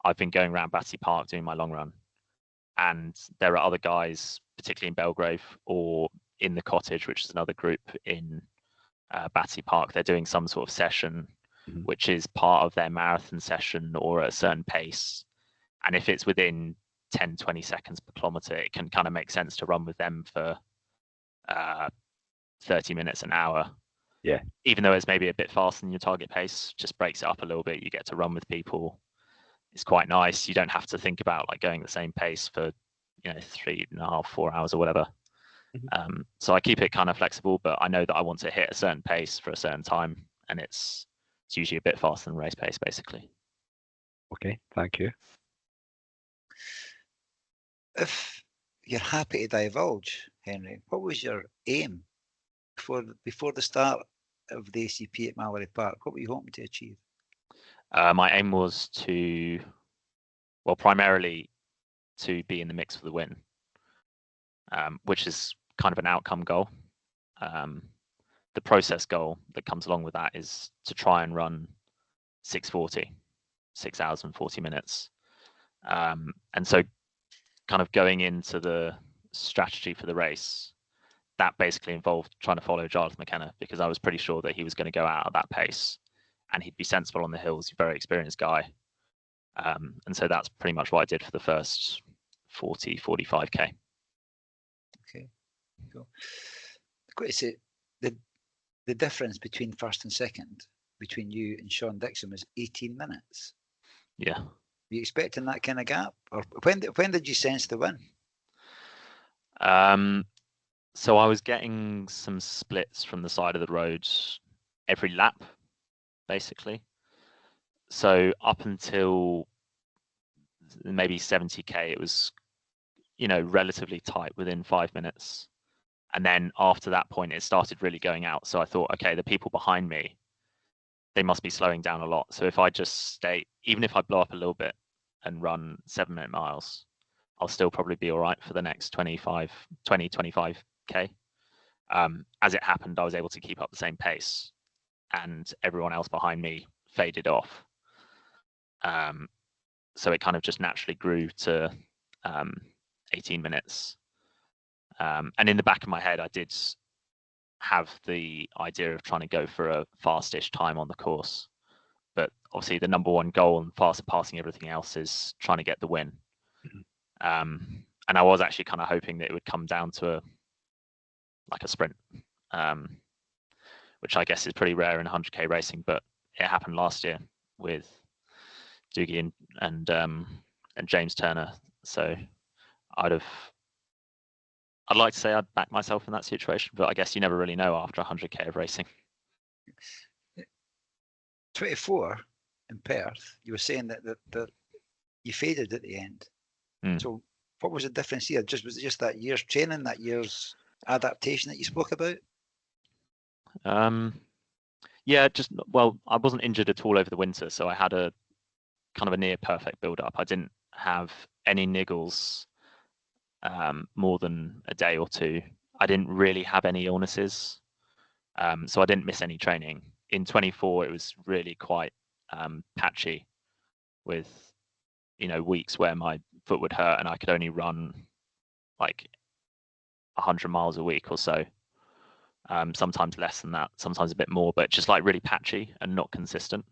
I've been going around Battersea Park doing my long run, and there are other guys, particularly in Belgrave or in the Cottage, which is another group in Battersea Park. They're doing some sort of session, which is part of their marathon session or at a certain pace. And if it's within 10-20 seconds per kilometer, it can kind of make sense to run with them for 30 minutes, an hour. Yeah. Even though it's maybe a bit faster than your target pace, just breaks it up a little bit. You get to run with people. It's quite nice. You don't have to think about like going the same pace for 3.5, 4 hours or whatever. So I keep it kind of flexible, but I know that I want to hit a certain pace for a certain time, and it's usually a bit faster than race pace, basically. Okay, thank you. If you're happy to divulge, Henry, what was your aim before the start of the ACP at Mallory Park? What were you hoping to achieve? My aim was primarily to be in the mix for the win, which is kind of an outcome goal. The process goal that comes along with that is to try and run 6:40, 6 hours and 40 minutes. And so kind of going into the strategy for the race, that basically involved trying to follow Giles McKenna, because I was pretty sure that he was going to go out at that pace and he'd be sensible on the hills. He's a very experienced guy. And so that's pretty much what I did for the first 45k. Okay, cool. I've got to say, the difference between first and second, between you and Sean Dixon, was 18 minutes. Yeah. Were you expecting that kind of gap? Or when did you sense the win? So I was getting some splits from the side of the road every lap, basically. So up until maybe 70k, it was, relatively tight within 5 minutes. And then after that point, it started really going out. So I thought, okay, the people behind me, they must be slowing down a lot. So if I just stay, even if I blow up a little bit and run 7-minute miles, I'll still probably be all right for the next 25k. As it happened, I was able to keep up the same pace, and everyone else behind me faded off. So it kind of just naturally grew to 18 minutes. And in the back of my head, I did have the idea of trying to go for a fastish time on the course. But obviously the number one goal and far surpassing everything else is trying to get the win. And I was actually kind of hoping that it would come down to a sprint, which I guess is pretty rare in 100k racing, but it happened last year with Doogie and James Turner. So I'd like to say I'd back myself in that situation, but I guess you never really know after 100k of racing. 24 in Perth, you were saying that you faded at the end. So what was the difference here? Was it just that year's training, that year's adaptation that you spoke about? Yeah, I wasn't injured at all over the winter, so I had a kind of a near perfect build up. I didn't have any niggles more than a day or two. I didn't really have any illnesses, so I didn't miss any training. In 24, it was really quite patchy, with weeks where my foot would hurt and I could only run like 100 miles a week or so. Sometimes less than that, sometimes a bit more, but just like really patchy and not consistent.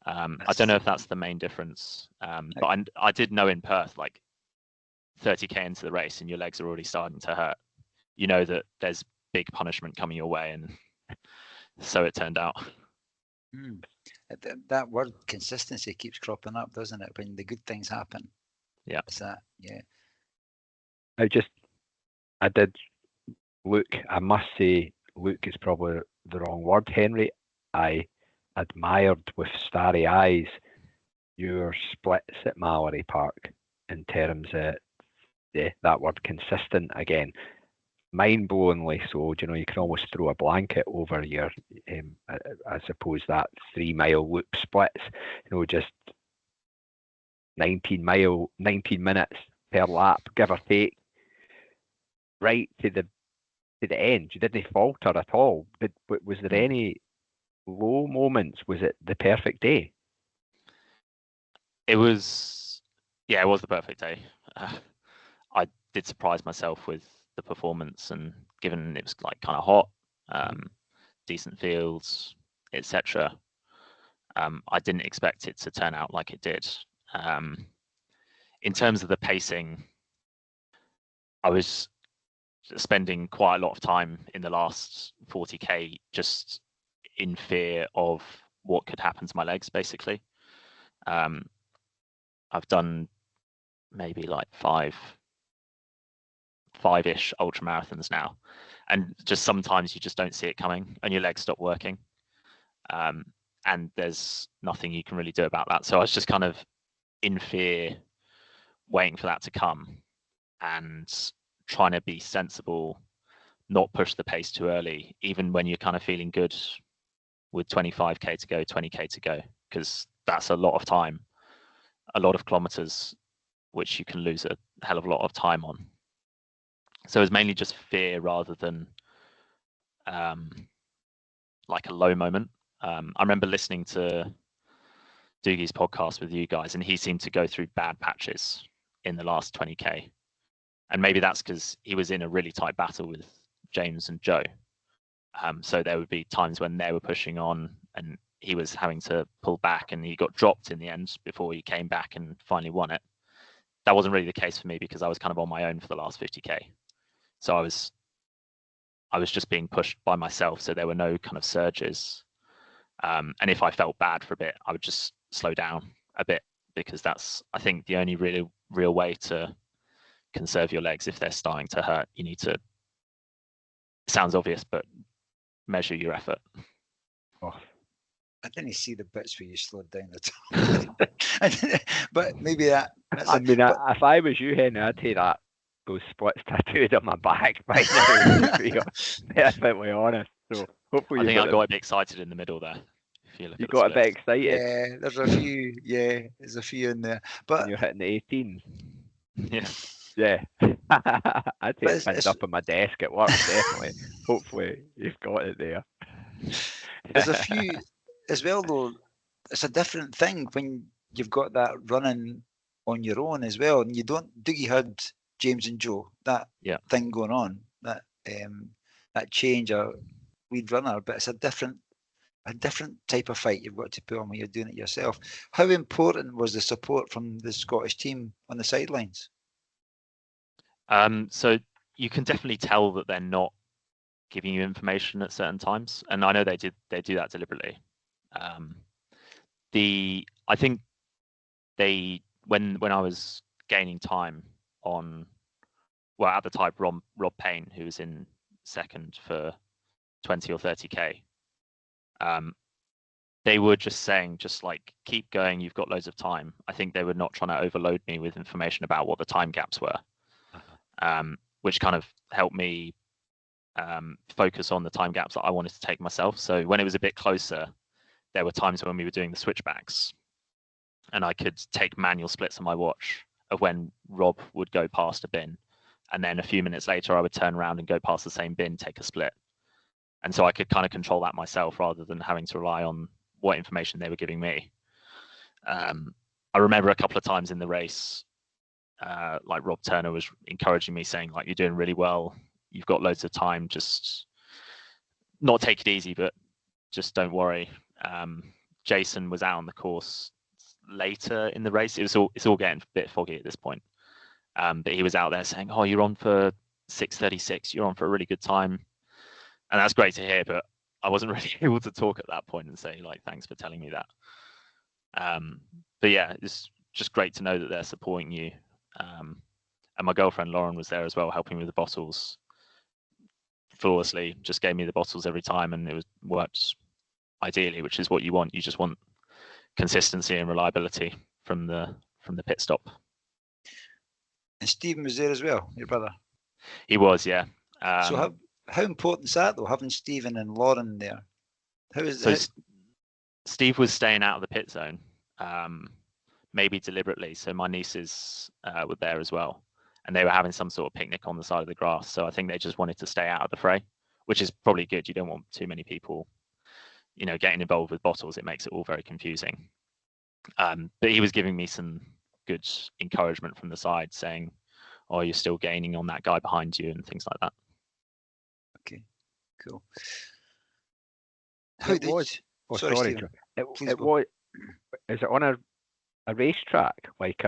I don't know if that's the main difference, but I did know in Perth, like 30k into the race and your legs are already starting to hurt, you know that there's big punishment coming your way, and so it turned out. That word consistency keeps cropping up, doesn't it, when the good things happen? Yeah. It's that, yeah. I did look, I must say, look is probably the wrong word, Henry. I admired with starry eyes your splits at Mallory Park in terms of that word consistent again. Mind-blowingly so, you can almost throw a blanket over your, I suppose, that 3-mile loop splits, just 19 minutes per lap, give or take, right to the end. You didn't falter at all. Was there any low moments? Was it the perfect day? It was the perfect day. I did surprise myself with the performance, and given it was like kind of hot, decent fields, etc. I didn't expect it to turn out like it did. In terms of the pacing, I was spending quite a lot of time in the last 40k just in fear of what could happen to my legs, basically. I've done maybe like five-ish ultra marathons now, and just sometimes you just don't see it coming and your legs stop working, and there's nothing you can really do about that. So I was just kind of in fear, waiting for that to come and trying to be sensible, not push the pace too early, even when you're kind of feeling good with 25k to go, 20k to go, because that's a lot of time, a lot of kilometers, which you can lose a hell of a lot of time on. So it was mainly just fear rather than like a low moment. I remember listening to Doogie's podcast with you guys, and he seemed to go through bad patches in the last 20k. And maybe that's because he was in a really tight battle with James and Joe. So there would be times when they were pushing on and he was having to pull back, and he got dropped in the end before he came back and finally won it. That wasn't really the case for me because I was kind of on my own for the last 50k. So I was just being pushed by myself. So there were no kind of surges. And if I felt bad for a bit, I would just slow down a bit, because that's, I think, the only really real way to conserve your legs. If they're starting to hurt, you need to, it sounds obvious, but measure your effort. I didn't see the bits where you slowed down at all. But maybe that. If I was you, Henry, I'd take those splits tattooed on my back right now. To be perfectly honest. So hopefully, I think I got a bit excited in the middle there. if you look You at the got a bit splits. excited Yeah, there's a few. Yeah, there's a few in there, when but you're hitting the 18s. Yeah. Yeah. I'd say it's pinned it's up on my desk at work, definitely. Hopefully you've got it there. there's a few as well though. It's a different thing when you've got that running on your own as well, and you don't. Dougie had James and Joe, that Yeah. thing going on, that change a lead runner, but it's a different type of fight you've got to put on when you're doing it yourself. How important was the support from the Scottish team on the sidelines? So you can definitely tell that they're not giving you information at certain times, and I know they do that deliberately. I think they when I was gaining time on, well, at the time Rob Payne, who was in second for 20 or 30k, they were just saying, just like, keep going, you've got loads of time. I think they were not trying to overload me with information about what the time gaps were, which kind of helped me focus on the time gaps that I wanted to take myself. So when it was a bit closer, there were times when we were doing the switchbacks and I could take manual splits on my watch of when Rob would go past a bin. And then a few minutes later, I would turn around and go past the same bin, take a split. And so I could kind of control that myself rather than having to rely on what information they were giving me. I remember a couple of times in the race, like Rob Turner was encouraging me, saying, like, you're doing really well. You've got loads of time. Just not take it easy, but just don't worry. Jason was out on the course later in the race. It's all getting a bit foggy at this point. But he was out there saying, "Oh, you're on for 6:36. You're on for a really good time," and that's great to hear. But I wasn't really able to talk at that point and say, like, thanks for telling me that. But yeah, it's just great to know that they're supporting you. And my girlfriend Lauren was there as well, helping with the bottles flawlessly. Just gave me the bottles every time, and it worked ideally, which is what you want. You just want consistency and reliability from the pit stop. And Stephen was there as well, your brother. He was, yeah. So how important is that though, having Stephen and Lauren there? Steve was staying out of the pit zone, maybe deliberately. So my nieces were there as well, and they were having some sort of picnic on the side of the grass. So I think they just wanted to stay out of the fray, which is probably good. You don't want too many people, getting involved with bottles. It makes it all very confusing. But he was giving me some good encouragement from the side, saying, "Oh, you're still gaining on that guy behind you," and things like that. Okay, cool. Sorry, Stephen. It was. Is it on a racetrack, like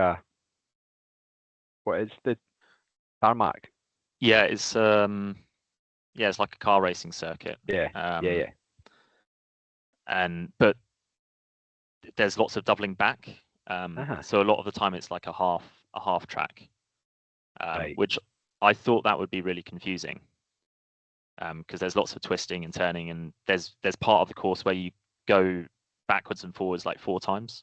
what is the tarmac? Yeah, it's like a car racing circuit. Yeah. But there's lots of doubling back. So a lot of the time it's like a half track, Right. which I thought that would be really confusing, because there's lots of twisting and turning, and there's part of the course where you go backwards and forwards like 4 times.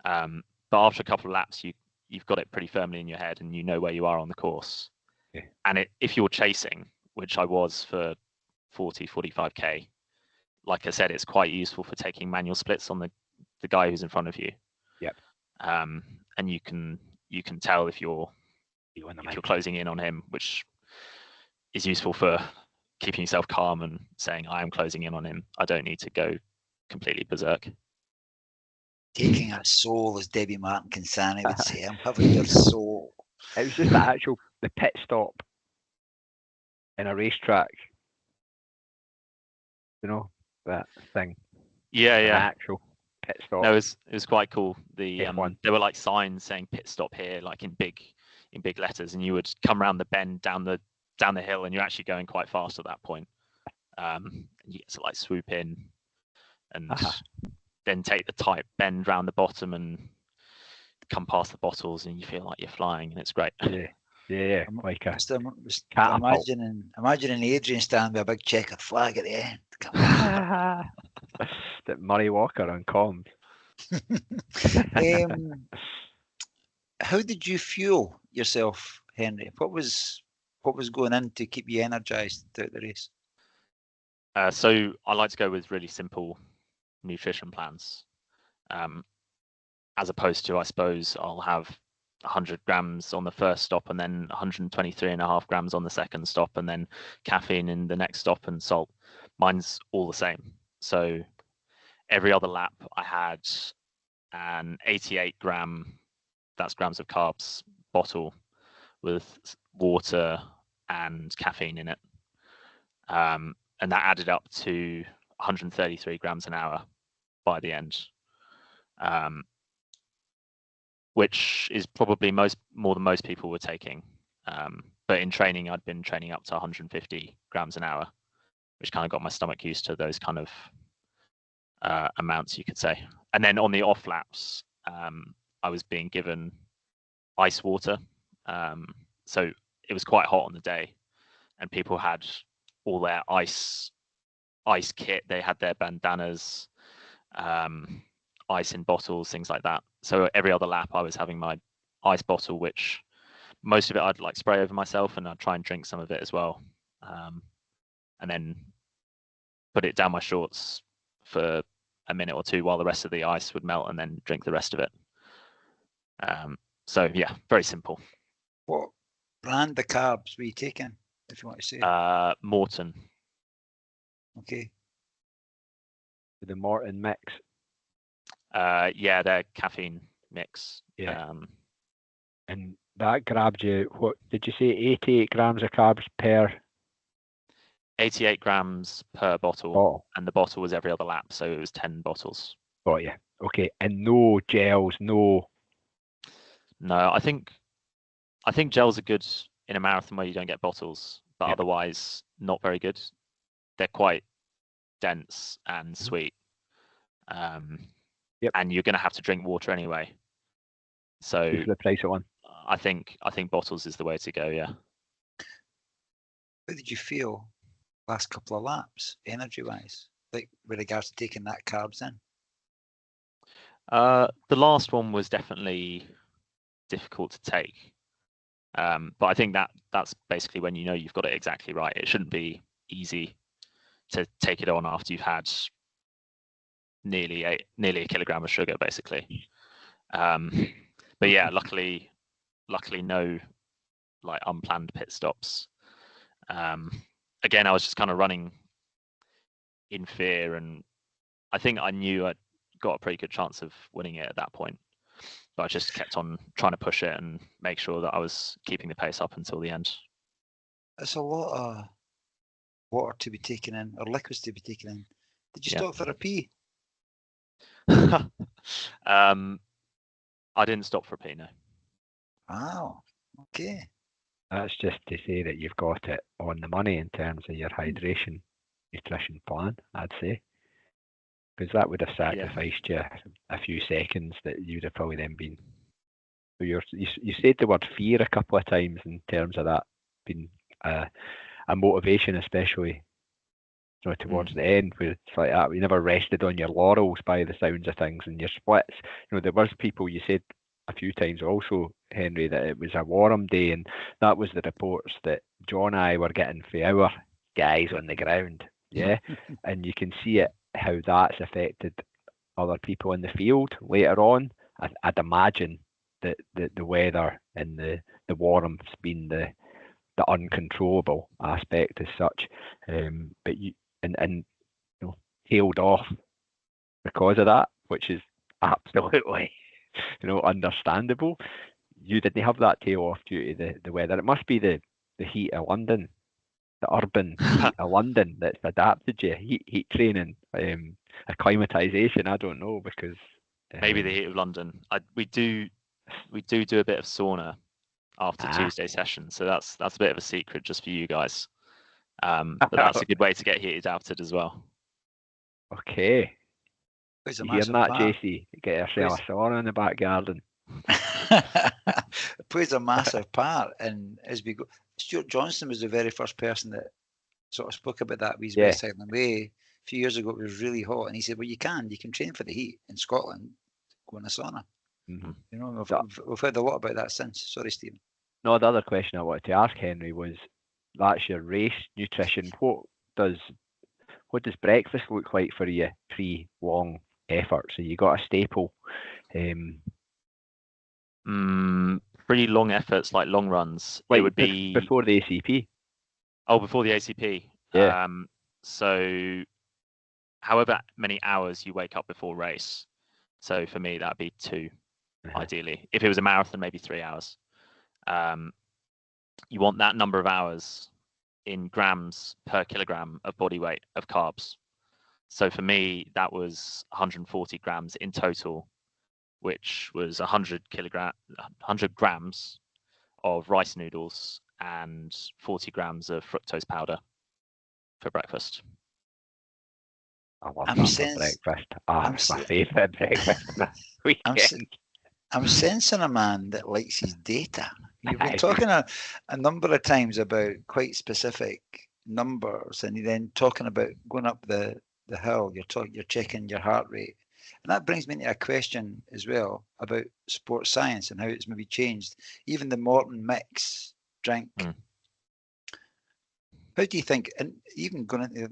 But after a couple of laps, you've got it pretty firmly in your head, and you know where you are on the course. Yeah. And if you're chasing, which I was for 45k, like I said, it's quite useful for taking manual splits on the guy who's in front of you. Yep. And you can tell if you're closing in on him, which is useful for keeping yourself calm and saying, I am closing in on him. I don't need to go completely berserk. Taking a soul, as Debbie Martin Kinsani would say. I'm having your soul. It was just the pit stop in a racetrack. That thing. Yeah. An actual pit stop. No, it was quite cool. There were like signs saying pit stop here, like in big letters, and you would come around the bend down the hill, and you're actually going quite fast at that point. You get to like swoop in and then take the tight bend round the bottom and come past the bottles, and you feel like you're flying, and it's great. Yeah. Like a imagining Adrian standing with a big checkered flag at the end. that Murray Walker on comms. How did you fuel yourself, Henry? What was going in to keep you energised throughout the race? So I like to go with really simple nutrition plans, as opposed to, I suppose, I'll have 100 grams on the first stop and then 123.5 grams on the second stop, and then caffeine in the next stop and salt. Mine's all the same. So every other lap I had an 88 gram, that's grams of carbs, bottle with water and caffeine in it. And that added up to 133 grams an hour by the end. Which is probably more than most people were taking. But in training, I'd been training up to 150 grams an hour, which kind of got my stomach used to those kind of amounts, you could say. And then on the off laps, I was being given ice water. So it was quite hot on the day, and people had all their ice kit. They had their bandanas, ice in bottles, things like that. So every other lap I was having my ice bottle, which most of it I'd like spray over myself, and I'd try and drink some of it as well, and then put it down my shorts for a minute or two while the rest of the ice would melt, and then drink the rest of it. So yeah, very simple. What brand of carbs were you taking, if you want to say? Morton. Okay. The Morton mix. Yeah, their caffeine mix. Yeah. And that grabbed you, what did you say, 88 grams of carbs per? 88 grams per bottle, and the bottle was every other lap, so it was 10 bottles. Got you. Okay, and no gels, no. No, I think gels are good in a marathon where you don't get bottles, but otherwise not very good. They're quite dense and sweet. And you're going to have to drink water anyway. So the price of one. I think bottles is the way to go. Yeah. How did you feel last couple of laps, energy-wise, like with regards to taking that carbs in? The last one was definitely difficult to take, but I think that's basically when you know you've got it exactly right. It shouldn't be easy to take it on after you've had nearly a kilogram of sugar, basically. But yeah, luckily no like unplanned pit stops. Again, I was just kind of running in fear, and I think I knew I'd got a pretty good chance of winning it at that point, but I just kept on trying to push it and make sure that I was keeping the pace up until the end. It's a lot of water to be taken in, or liquids to be taken in. Did you stop for a pee? I didn't stop for a pee, no. Wow. Okay. That's just to say that you've got it on the money in terms of your hydration nutrition plan, I'd say, because that would have sacrificed you a few seconds that you'd have probably then been. So you said the word fear a couple of times in terms of that being a motivation, especially towards the end, where it's like that. You never rested on your laurels by the sounds of things, and your splits. There was people, you said a few times also, Henry, that it was a warm day, and that was the reports that John and I were getting for our guys on the ground. Yeah. And you can see it, how that's affected other people in the field later on. I'd imagine that the weather and the warmth's been the uncontrollable aspect as such, but you tailed off because of that, which is absolutely understandable. You didn't have that tail off due to the weather. It must be the heat of London, the urban heat of London that's adapted you. Heat training, acclimatization. I don't know, because maybe the heat of London. We do a bit of sauna after Tuesday session, so that's a bit of a secret just for you guys. But that's a good way to get heated after as well. Okay. You hearing that, JC? Get yourself a sauna in the back garden. It plays a massive part, and as we go, Stuart Johnson was the very first person that sort of spoke about that with his West Highland Way a few years ago. It was really hot, and he said, "Well, you can train for the heat in Scotland, go in a sauna." Mm-hmm. We've heard a lot about that since. Sorry, Stephen. No, the other question I wanted to ask Henry was, that's your race nutrition. what does breakfast look like for you pre-long effort? So you got a staple. Pretty long efforts, like long runs. Like it would be before the ACP. Oh, before the ACP. Yeah. So however many hours you wake up before race. So for me, that'd be 2, ideally. If it was a marathon, maybe 3 hours. You want that number of hours in grams per kilogram of body weight of carbs. So for me, that was 140 grams in total, which was 100 grams of rice noodles and 40 grams of fructose powder for breakfast. I love that for breakfast. It's my favourite breakfast on a weekend. I'm sensing a man that likes his data. You've been talking a number of times about quite specific numbers, and you're then talking about going up the hill. You're checking your heart rate, and that brings me to a question as well about sports science and how it's maybe changed. Even the Morton mix drink. How do you think? And even going into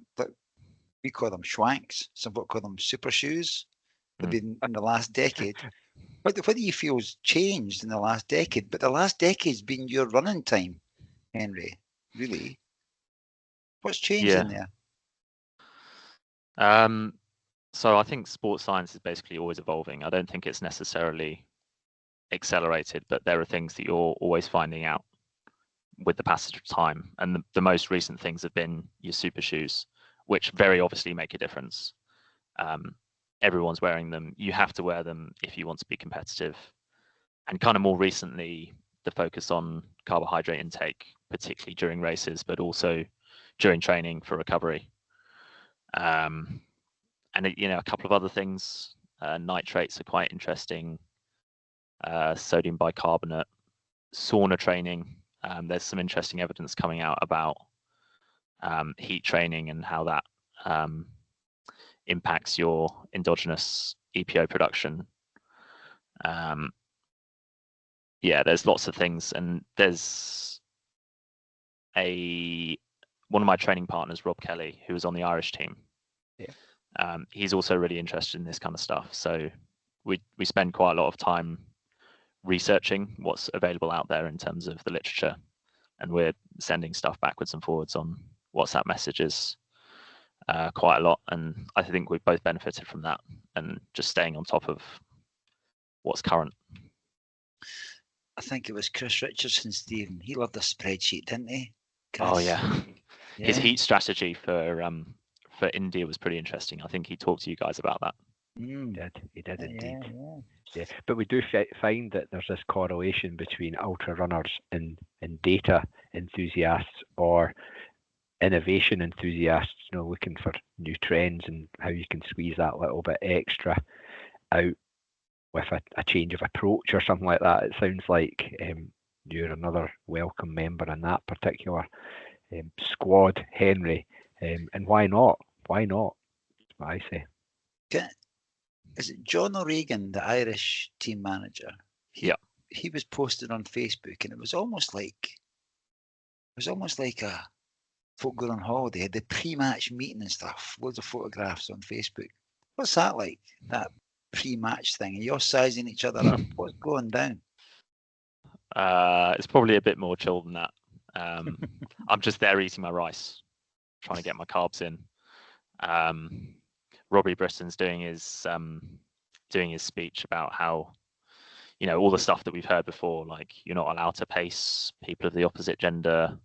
we call them schwanks. Some people call them super shoes. Maybe in the last decade. What do you feel has changed in the last decade? But the last decade's been your running time, Henry. Really, what's changed in there? So I think sports science is basically always evolving. I don't think it's necessarily accelerated, but there are things that you're always finding out with the passage of time. And the most recent things have been your super shoes, which very obviously make a difference. Everyone's wearing them. You have to wear them if you want to be competitive. And kind of more recently, the focus on carbohydrate intake, particularly during races, but also during training for recovery. And a couple of other things. Nitrates are quite interesting. Sodium bicarbonate, sauna training. There's some interesting evidence coming out about heat training and how that impacts your endogenous EPO production. There's lots of things, and there's one of my training partners, Rob Kelly, who was on the Irish team. He's also really interested in this kind of stuff. So we spend quite a lot of time researching what's available out there in terms of the literature, and we're sending stuff backwards and forwards on WhatsApp messages quite a lot, and I think we've both benefited from that and just staying on top of what's current. I think it was Chris Richardson, Stephen. He loved a spreadsheet, didn't he? Chris? Oh yeah. His heat strategy for India was pretty interesting. I think he talked to you guys about that. He did indeed. Yeah. But we do find that there's this correlation between ultra runners and data enthusiasts or innovation enthusiasts, looking for new trends and how you can squeeze that little bit extra out with a change of approach or something like that. It sounds like you're another welcome member in that particular squad, Henry. And why not? Why not? That's what I say. Is it John O'Regan, the Irish team manager? He was posted on Facebook, and it was almost like a folk going on holiday, had the pre-match meeting and stuff, loads of photographs on Facebook. What's that like, that pre-match thing? Are you all sizing each other up? What's going down? It's probably a bit more chill than that. I'm just there eating my rice, trying to get my carbs in. Robbie Britton's doing his speech about how, all the stuff that we've heard before, like you're not allowed to pace people of the opposite gender,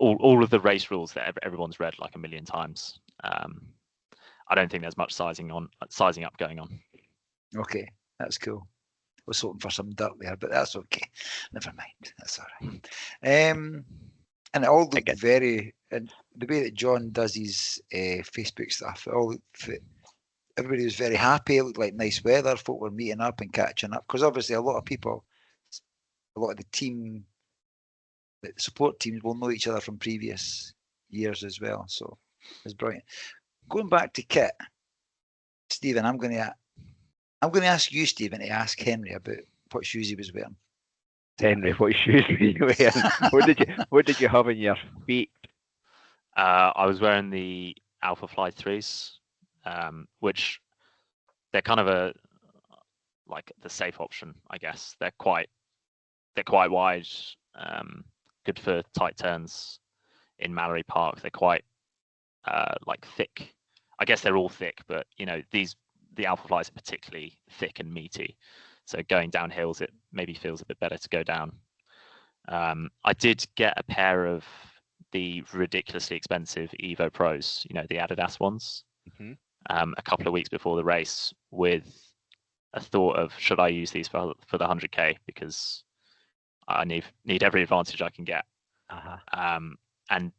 all of the race rules that everyone's read like a million times. I don't think there's much sizing up going on. Okay, that's cool. I was hoping for some dirt there, but that's okay. Never mind. That's all right. And it all looked and the way that John does his Facebook stuff, everybody was very happy. It looked like nice weather. Folk were meeting up and catching up, because obviously a lot of the team, the support teams will know each other from previous years as well. So it's brilliant. Going back to kit, Stephen, I'm going to ask you, Stephen, to ask Henry about what shoes he was wearing. Henry, what shoes were you wearing? What did you have on your feet? I was wearing the Alpha Fly 3s, which they're kind of like the safe option, I guess. They're quite wide, good for tight turns in Mallory Park. They're quite like thick. I guess they're all thick, but the Alpha Flies are particularly thick and meaty. So going down hills, it maybe feels a bit better to go down. I did get a pair of the ridiculously expensive Evo Pros, the Adidas ones, a couple of weeks before the race, with a thought of, should I use these for the 100k, because I need every advantage I can get. And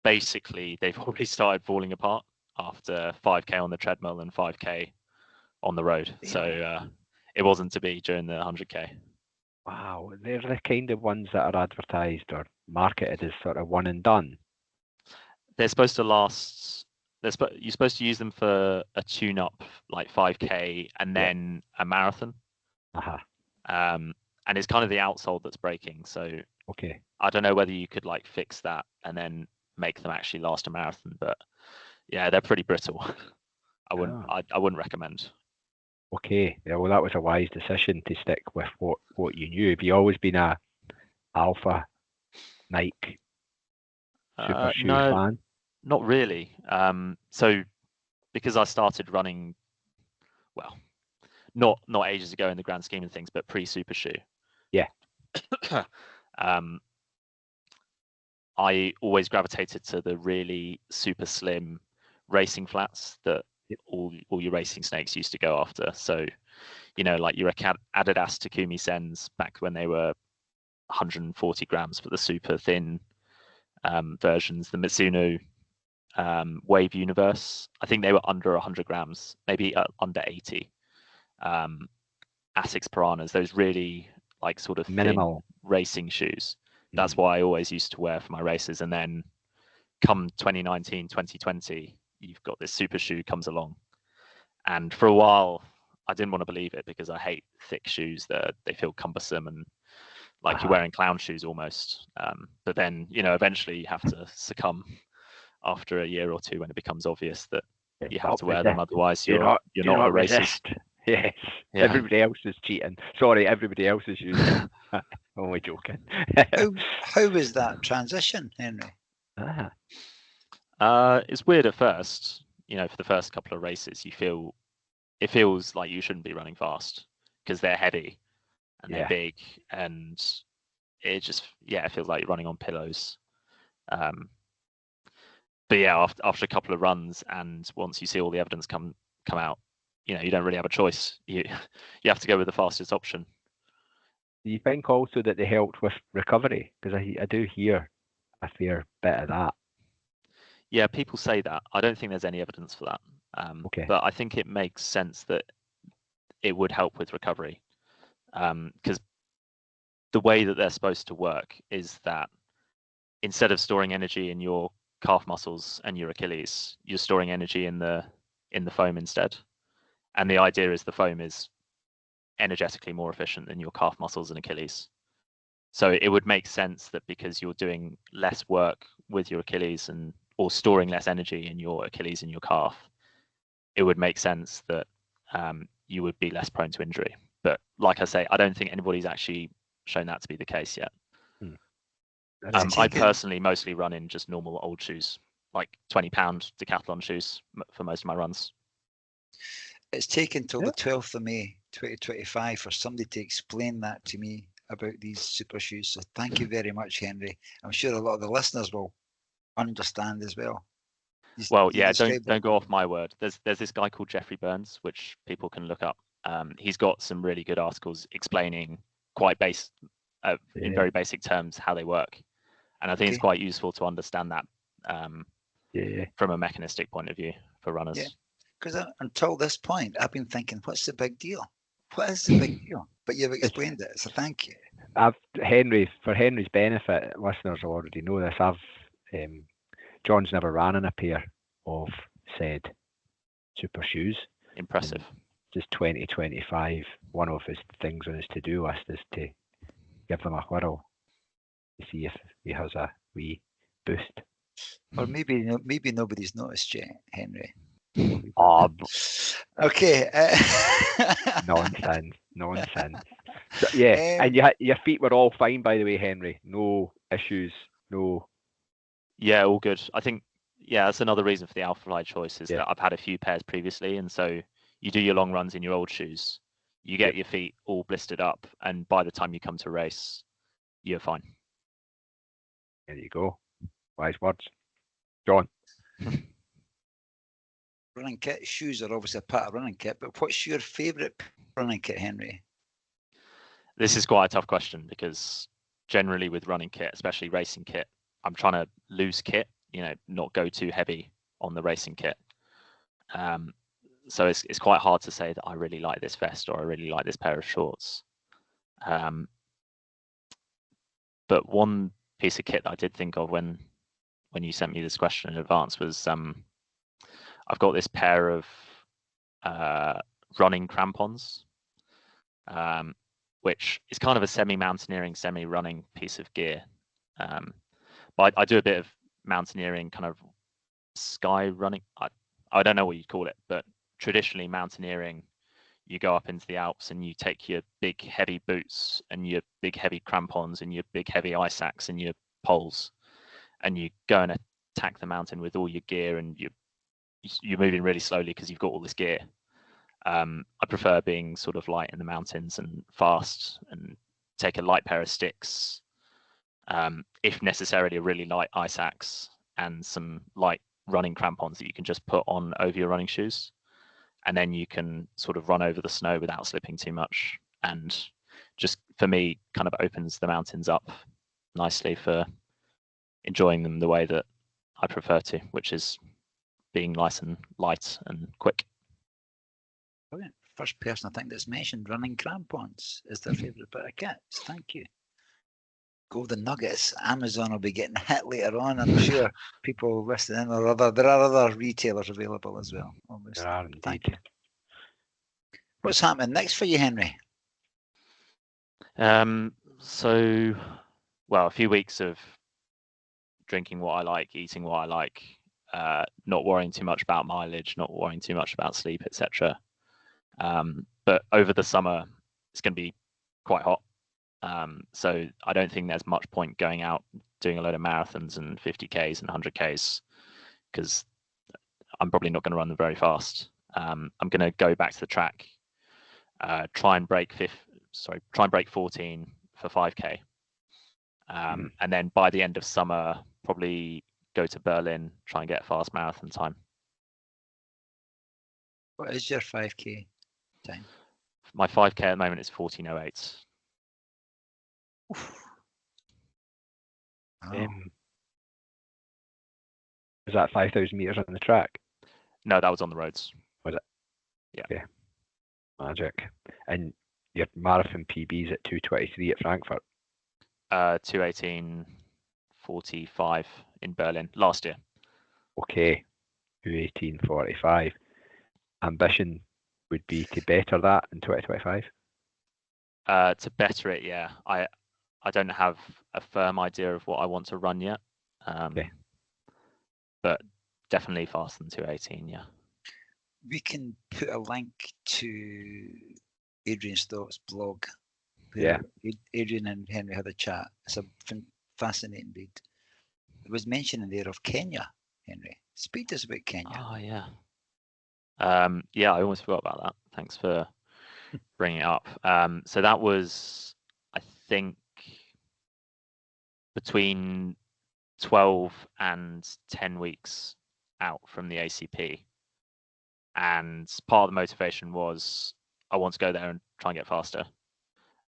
basically they've already started falling apart after 5k on the treadmill and 5k on the road. So it wasn't to be during the 100k. Wow, they're the kind of ones that are advertised or marketed as sort of one and done. They're supposed to last. You're supposed to use them for a tune-up, like 5k, and then a marathon. And it's kind of the outsole that's breaking. So I don't know whether you could like fix that and then make them actually last a marathon. But yeah, they're pretty brittle. I wouldn't recommend. Okay, yeah, well, that was a wise decision to stick with what you knew. Have you always been a Alpha Nike super shoe fan? Not really. So because I started running, well, not ages ago in the grand scheme of things, but pre-super shoe. Yeah. I always gravitated to the really super slim racing flats that all your racing snakes used to go after. So, like your Adidas Takumi Sens back when they were 140 grams for the super thin versions, the Mizuno Wave Universe, I think they were under 100 grams, maybe under 80. Asics Piranhas, those really like sort of minimal racing shoes. That's what I always used to wear for my races. And then come 2019, 2020, you've got this super shoe comes along. And for a while, I didn't want to believe it because I hate thick shoes. They feel cumbersome and like you're wearing clown shoes almost. But then, eventually you have to succumb after a year or two when it becomes obvious that you have to wear them. Otherwise, you're not a racist. Yes. Yeah. Everybody else is cheating. Sorry, everybody else is using. Only joking. How was that transition, Henry? It's weird at first. For the first couple of races, it feels like you shouldn't be running fast because they're heavy and they're big, and it just it feels like you're running on pillows. But yeah, after a couple of runs, and once you see all the evidence come out, you don't really have a choice. You have to go with the fastest option. Do you think also that they helped with recovery? Because I do hear a fair bit of that. Yeah, people say that. I don't think there's any evidence for that. But I think it makes sense that it would help with recovery. Because the way that they're supposed to work is that instead of storing energy in your calf muscles and your Achilles, you're storing energy in the foam instead. And the idea is the foam is energetically more efficient than your calf muscles and Achilles. So it would make sense that because you're doing less work with your Achilles or storing less energy in your Achilles and your calf, it would make sense that you would be less prone to injury. But like I say, I don't think anybody's actually shown that to be the case yet. I personally mostly run in just normal old shoes, like 20-pound Decathlon shoes for most of my runs. It's taken till the 12th of May 2025 for somebody to explain that to me about these super shoes. So thank you very much, Henry. I'm sure a lot of the listeners will understand as well. Don't go off my word. There's this guy called Jeffrey Burns, which people can look up. He's got some really good articles explaining in very basic terms how they work, and I think it's quite useful to understand that from a mechanistic point of view for runners. Yeah, because until this point, I've been thinking, what's the big deal? What is the big deal? But you've explained it, so thank you. For Henry's benefit, listeners will already know this. John's never ran in a pair of said super shoes. Impressive. Just 2025. One of his things on his to-do list is to give them a whirl to see if he has a wee boost. Or maybe nobody's noticed yet, Henry. Oh, Okay. nonsense. So, yeah, and your feet were all fine, by the way, Henry. No issues. No. Yeah, all good. I think, yeah, that's another reason for the Alpha Fly choice is Yeah. that I've had a few pairs previously, and so you do your long runs in your old shoes, you get Yep. your feet all blistered up, and by the time you come to race, you're fine. There you go. Wise words, John. Running kit. Shoes are obviously a part of running kit, but what's your favourite running kit, Henry? This is quite a tough question because generally with running kit, especially racing kit, I'm trying to lose kit, not go too heavy on the racing kit. So it's quite hard to say that I really like this vest or I really like this pair of shorts. But one piece of kit that I did think of when you sent me this question in advance was I've got this pair of running crampons, which is kind of a semi-mountaineering, semi-running piece of gear. But I do a bit of mountaineering, kind of sky running. I don't know what you'd call it, but traditionally mountaineering, you go up into the Alps and you take your big heavy boots and your big heavy crampons and your big heavy ice axe and your poles, and you go and attack the mountain with all your gear, and you're moving really slowly because you've got all this gear. I prefer being sort of light in the mountains and fast, and take a light pair of sticks, if necessarily a really light ice axe and some light running crampons that you can just put on over your running shoes, and then you can sort of run over the snow without slipping too much, and just for me kind of opens the mountains up nicely for enjoying them the way that I prefer to, which is being nice and light and quick. Brilliant. First person I think that's mentioned running crampons is their favourite bit of kit. Thank you. Golden Nuggets. Amazon will be getting hit later on. I'm sure people listening there are other retailers available as well. Obviously. There are indeed. Thank you. What's happening next for you, Henry? So, well, a few weeks of drinking what I like, eating what I like, not worrying too much about mileage, not worrying too much about sleep, etc. But over the summer, it's going to be quite hot. So I don't think there's much point going out doing a load of marathons and 50Ks and 100Ks, because I'm probably not going to run them very fast. I'm going to go back to the track, try and break 14 for 5K. And then by the end of summer, probably go to Berlin, try and get a fast marathon time. What is your 5K time? My 5K at the moment is 14:08. Was that 5,000 meters on the track? No, that was on the roads. Was it? Yeah. Okay. Magic. And your marathon PB's at 2:23 at Frankfurt. 2:18:45 in Berlin last year. Okay. 2:18:45. Ambition would be to better that in 2025. To better it, yeah. I don't have a firm idea of what I want to run yet. Okay. But definitely faster than 2:18, yeah. We can put a link to Adrian Stott's blog. Yeah. Adrian and Henry had a chat. It's a fascinating read. There was mention in there of Kenya, Henry. Speak to us about Kenya. Oh, yeah. Yeah, I almost forgot about that. Thanks for bringing it up. So that was, I think, between 12 and 10 weeks out from the ACP. And part of the motivation was I want to go there and try and get faster.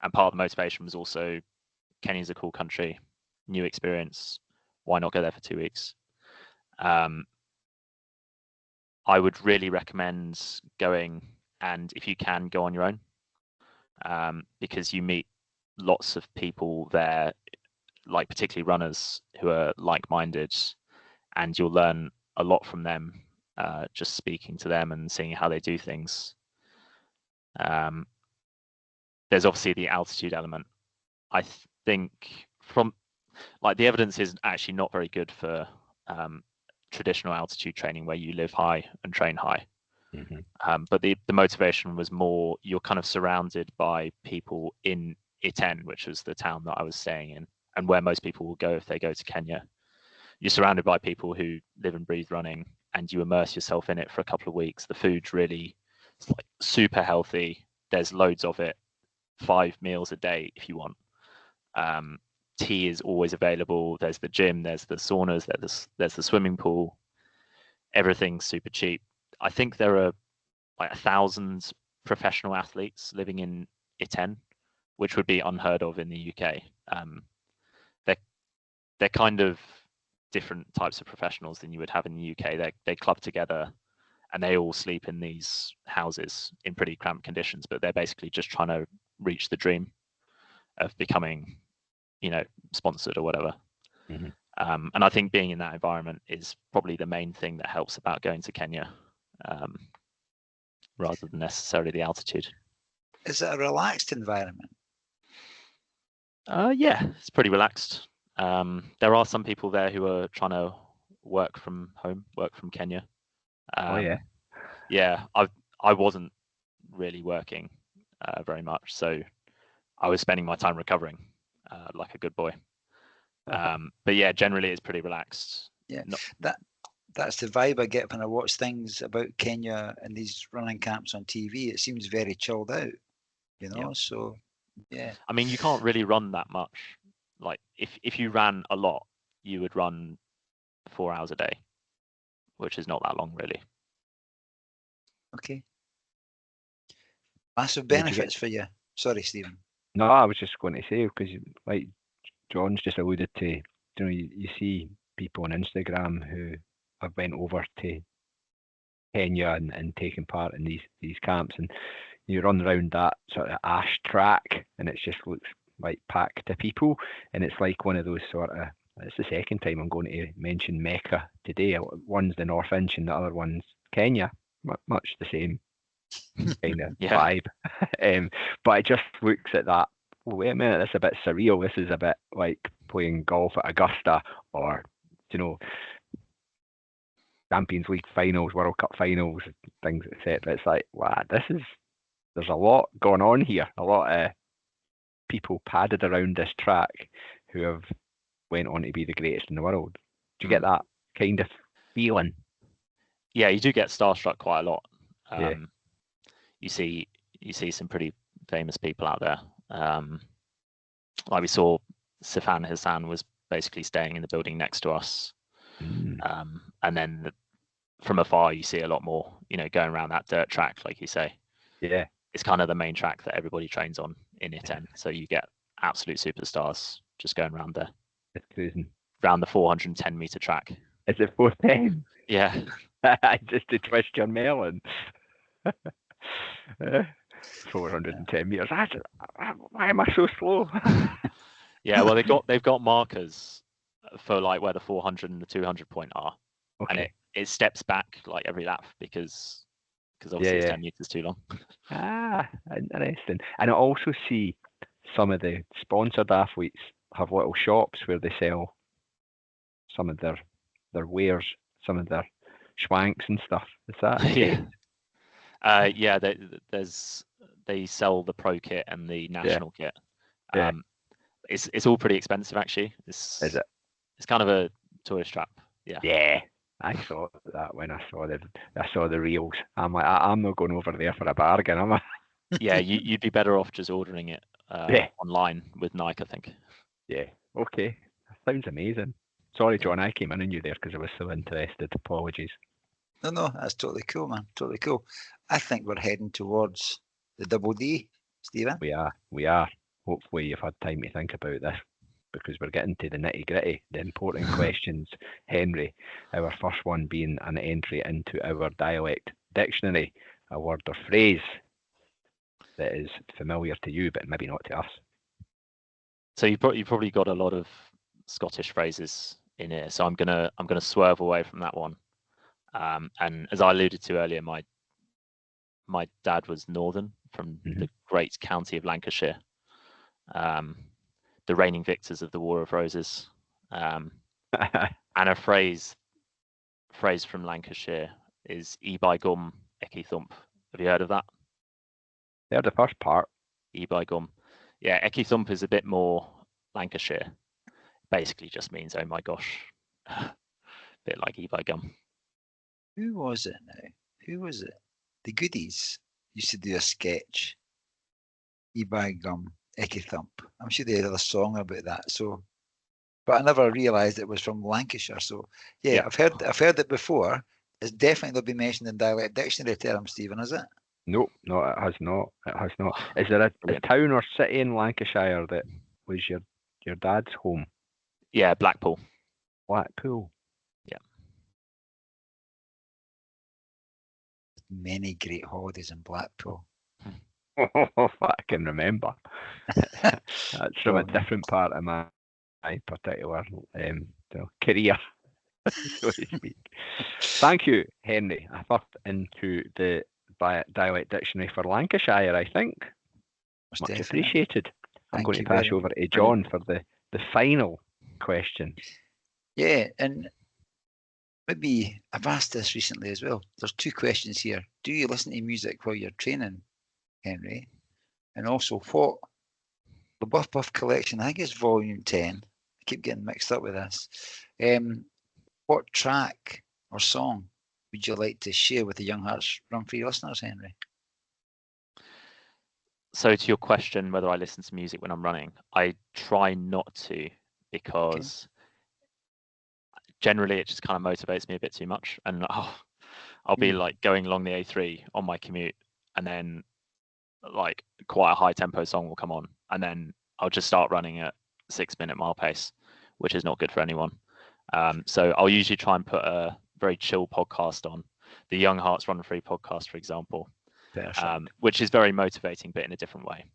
And part of the motivation was also Kenya's a cool country, new experience. Why not go there for 2 weeks? I would really recommend going, and if you can, go on your own, because you meet lots of people there, like particularly runners who are like-minded, and you'll learn a lot from them, just speaking to them and seeing how they do things. There's obviously the altitude element. I think from the evidence is actually not very good for traditional altitude training where you live high and train high. Mm-hmm. But the motivation was more, you're kind of surrounded by people in Iten, which was the town that I was staying in, and where most people will go if they go to Kenya. You're surrounded by people who live and breathe running, and you immerse yourself in it for a couple of weeks. The food's really like super healthy. There's loads of it, 5 meals a day if you want. Tea is always available. There's the gym, there's the saunas, there's the swimming pool. Everything's super cheap. I think there are like 1,000 professional athletes living in Iten, which would be unheard of in the UK. They're kind of different types of professionals than you would have in the UK. They club together and they all sleep in these houses in pretty cramped conditions, but they're basically just trying to reach the dream of becoming, sponsored or whatever. Mm-hmm. And I think being in that environment is probably the main thing that helps about going to Kenya, rather than necessarily the altitude. Is it a relaxed environment? Yeah, it's pretty relaxed. There are some people there who are trying to work from home, work from Kenya. Oh yeah. Yeah, I wasn't really working very much, so I was spending my time recovering, like a good boy. But yeah, generally it's pretty relaxed. Yeah, that's the vibe I get when I watch things about Kenya and these running camps on TV. It seems very chilled out, Yeah. So yeah. I mean, you can't really run that much. Like if you ran a lot, you would run 4 hours a day, which is not that long really. Okay. Massive benefits for you. Sorry, Stephen. No, I was just going to say, because like John's just alluded to, you see people on Instagram who have went over to Kenya and taken part in these camps, and you run around that sort of ash track and it just looks like packed to people, and it's like one of those sort of, it's the second time I'm going to mention Mecca today. One's the North Inch and the other one's Kenya, much the same kind of vibe. But it just looks at that, oh, wait a minute, this is a bit surreal. This is a bit like playing golf at Augusta, or Champions League finals, World Cup finals, things, etc. It's like, wow, there's a lot going on here. A lot of people padded around this track who have went on to be the greatest in the world. Do you get that kind of feeling? Yeah, you do get starstruck quite a lot. Yeah. You see some pretty famous people out there. Like we saw, Sifan Hassan was basically staying in the building next to us. And then from afar, you see a lot more, going around that dirt track, like you say. Yeah. It's kind of the main track that everybody trains on in Iten. So you get absolute superstars just going around there. It's cruising. Around the 410 meter track. Is it 410? Yeah. Just to twist your melon. 410 meters. Why am I so slow? Yeah, well they've got markers for like where the 400 and the 200 point are, and it steps back like every lap because obviously it's 10 meters too long. Interesting. And I also see some of the sponsored athletes have little shops where they sell some of their wares, some of their schwanks and stuff. Is that okay? Yeah, they sell the pro kit and the national kit. It's all pretty expensive actually. Is it? It's kind of a tourist trap. Yeah. Yeah. I saw that when I saw the reels. I'm like, I'm not going over there for a bargain, am I? Yeah, you'd be better off just ordering it online with Nike, I think. Yeah. Okay. That sounds amazing. Sorry, John, I came in on you there because I was so interested. Apologies. No, that's totally cool, man. Totally cool. I think we're heading towards the double D, Stephen. We are. Hopefully you've had time to think about this, because we're getting to the nitty-gritty, the important questions, Henry. Our first one being an entry into our dialect dictionary, a word or phrase that is familiar to you, but maybe not to us. So you probably got a lot of Scottish phrases in here, so I'm gonna swerve away from that one. And as I alluded to earlier, my dad was northern, from the great county of Lancashire, the reigning victors of the War of Roses, and a phrase phrase from Lancashire is "E by gum, Ecky thump." Have you heard of that? They're the first part. E by gum. Yeah, Ecky thump is a bit more Lancashire. Basically just means "oh my gosh." Bit like E by gum. Who was it now? Who was it? The Goodies used to do a sketch. E-by gum, Ecky thump. I'm sure they had a song about that. So, but I never realised it was from Lancashire. So, yeah, I've heard it before. It's definitely been mentioned in dialect dictionary terms, Stephen, is it? No, it has not. It has not. Is there a town or city in Lancashire that was your dad's home? Yeah, Blackpool. Blackpool. Yeah. Many great holidays in Blackpool. I can remember. That's from a different part of my particular career, so to speak. Thank you, Henry. I thought into the dialect dictionary for Lancashire, I think. Much appreciated. I'm going to pass you over to John for the final question. Yeah, and maybe I've asked this recently as well. There's two questions here. Do you listen to music while you're training, Henry? And also, what the Buff Buff collection, I think it's volume 10. I keep getting mixed up with this. What track or song would you like to share with the Young Hearts Run Free listeners, Henry? So to your question, whether I listen to music when I'm running, I try not to, because generally it just kind of motivates me a bit too much. And I'll be like going along the A3 on my commute, and then like quite a high tempo song will come on, and then I'll just start running at 6-minute mile pace, which is not good for anyone. So I'll usually try and put a very chill podcast on, the Young Hearts Run Free podcast, for example, which is very motivating, but in a different way.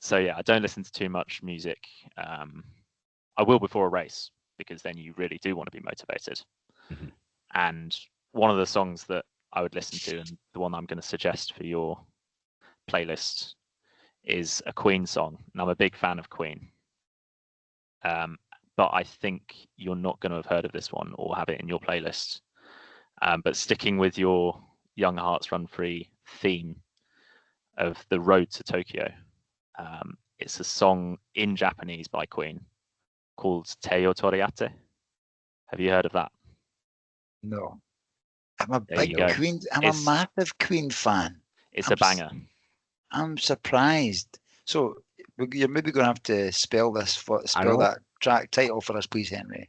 So yeah, I don't listen to too much music. I will before a race, because then you really do want to be motivated. Mm-hmm. And one of the songs that I would listen to, and the one I'm going to suggest for your playlist, is a Queen song. And I'm a big fan of Queen. But I think you're not going to have heard of this one or have it in your playlist. But sticking with your Young Hearts Run Free theme of the Road to Tokyo, it's a song in Japanese by Queen called Te o Toriate. Have you heard of that? No. I'm a big Queen. I'm a massive Queen fan. It's a banger. I'm surprised. So you're maybe going to have to spell that track title for us, please, Henry.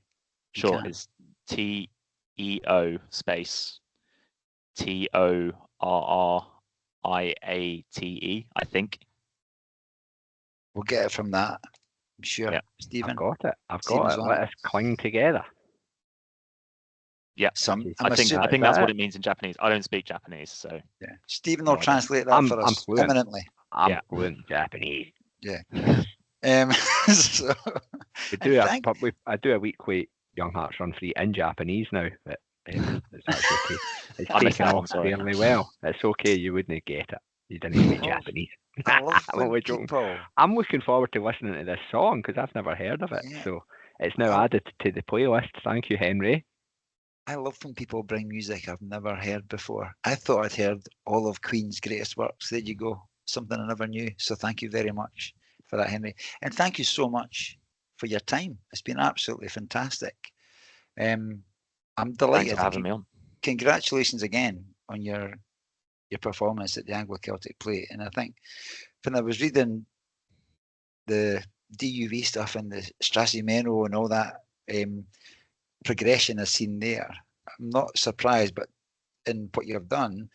Sure. It's TEO space TORRIATE, I think. We'll get it from that, I'm sure. Yeah. Stephen, I've got it. Let us cling together. Yeah, I think that's what it means in Japanese. I don't speak Japanese, so yeah. Stephen will translate that for us imminently. I'm fluent in Japanese. Yeah. So I do a weekly Young Hearts Run Free in Japanese now, but it's actually okay. It's taken off fairly well. It's okay. You wouldn't get it. You didn't speak Japanese. I love when people... I'm looking forward to listening to this song because I've never heard of it. Yeah. So it's now added to the playlist. Thank you, Henry. I love when people bring music I've never heard before. I thought I'd heard all of Queen's greatest works. There you go. Something I never knew. So thank you very much for that, Henry. And thank you so much for your time. It's been absolutely fantastic. I'm delighted. Thanks for having me on. Congratulations again on your performance at the Anglo Celtic Plate. And I think when I was reading the DUV stuff and the Strasimeno and all that progression I've seen there, I'm not surprised in what you've done,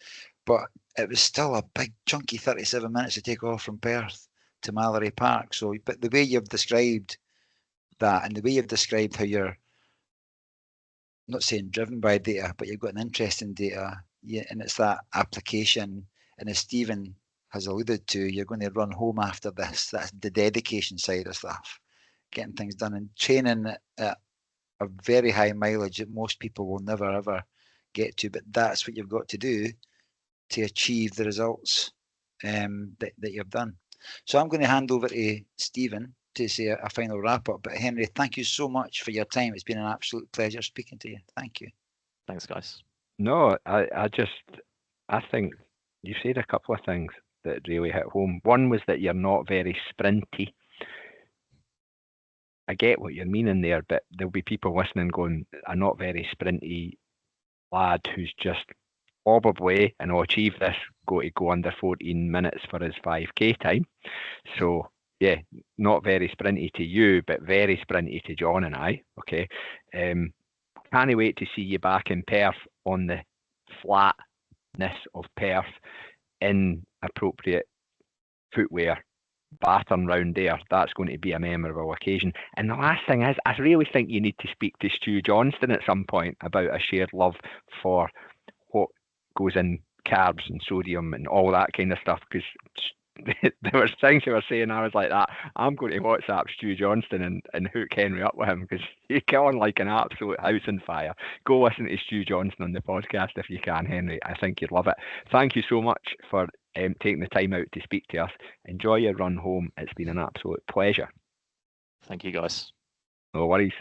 but it was still a big chunky 37 minutes to take off from Perth to Mallory Park. So, but the way you've described that, and the way you've described how you're not saying driven by data, but you've got an interest in data, and it's that application. And as Stephen has alluded to, you're going to run home after this. That's the dedication side of stuff, getting things done and training at a very high mileage that most people will never ever get to. But that's what you've got to do to achieve the results that you've done. So I'm going to hand over to Stephen to say a final wrap up. But Henry, thank you so much for your time. It's been an absolute pleasure speaking to you. Thank you. Thanks, guys. No, I think you said a couple of things that really hit home. One was that you're not very sprinty. I get what you're meaning there, but there'll be people listening going, a not very sprinty lad who's just probably, and will achieve this, go under 14 minutes for his 5k time. So yeah, not very sprinty to you, but very sprinty to John and I. Okay. Can't wait to see you back in Perth on the flatness of Perth in appropriate footwear, battering round there. That's going to be a memorable occasion. And the last thing is, I really think you need to speak to Stu Johnston at some point about a shared love for what goes in carbs and sodium and all that kind of stuff, because there were things you were saying, I was like that. I'm going to WhatsApp Stu Johnston and hook Henry up with him, because you get on like an absolute house on fire. Go listen to Stu Johnston on the podcast if you can, Henry. I think you'd love it. Thank you so much for taking the time out to speak to us. Enjoy your run home. It's been an absolute pleasure. Thank you, guys. No worries.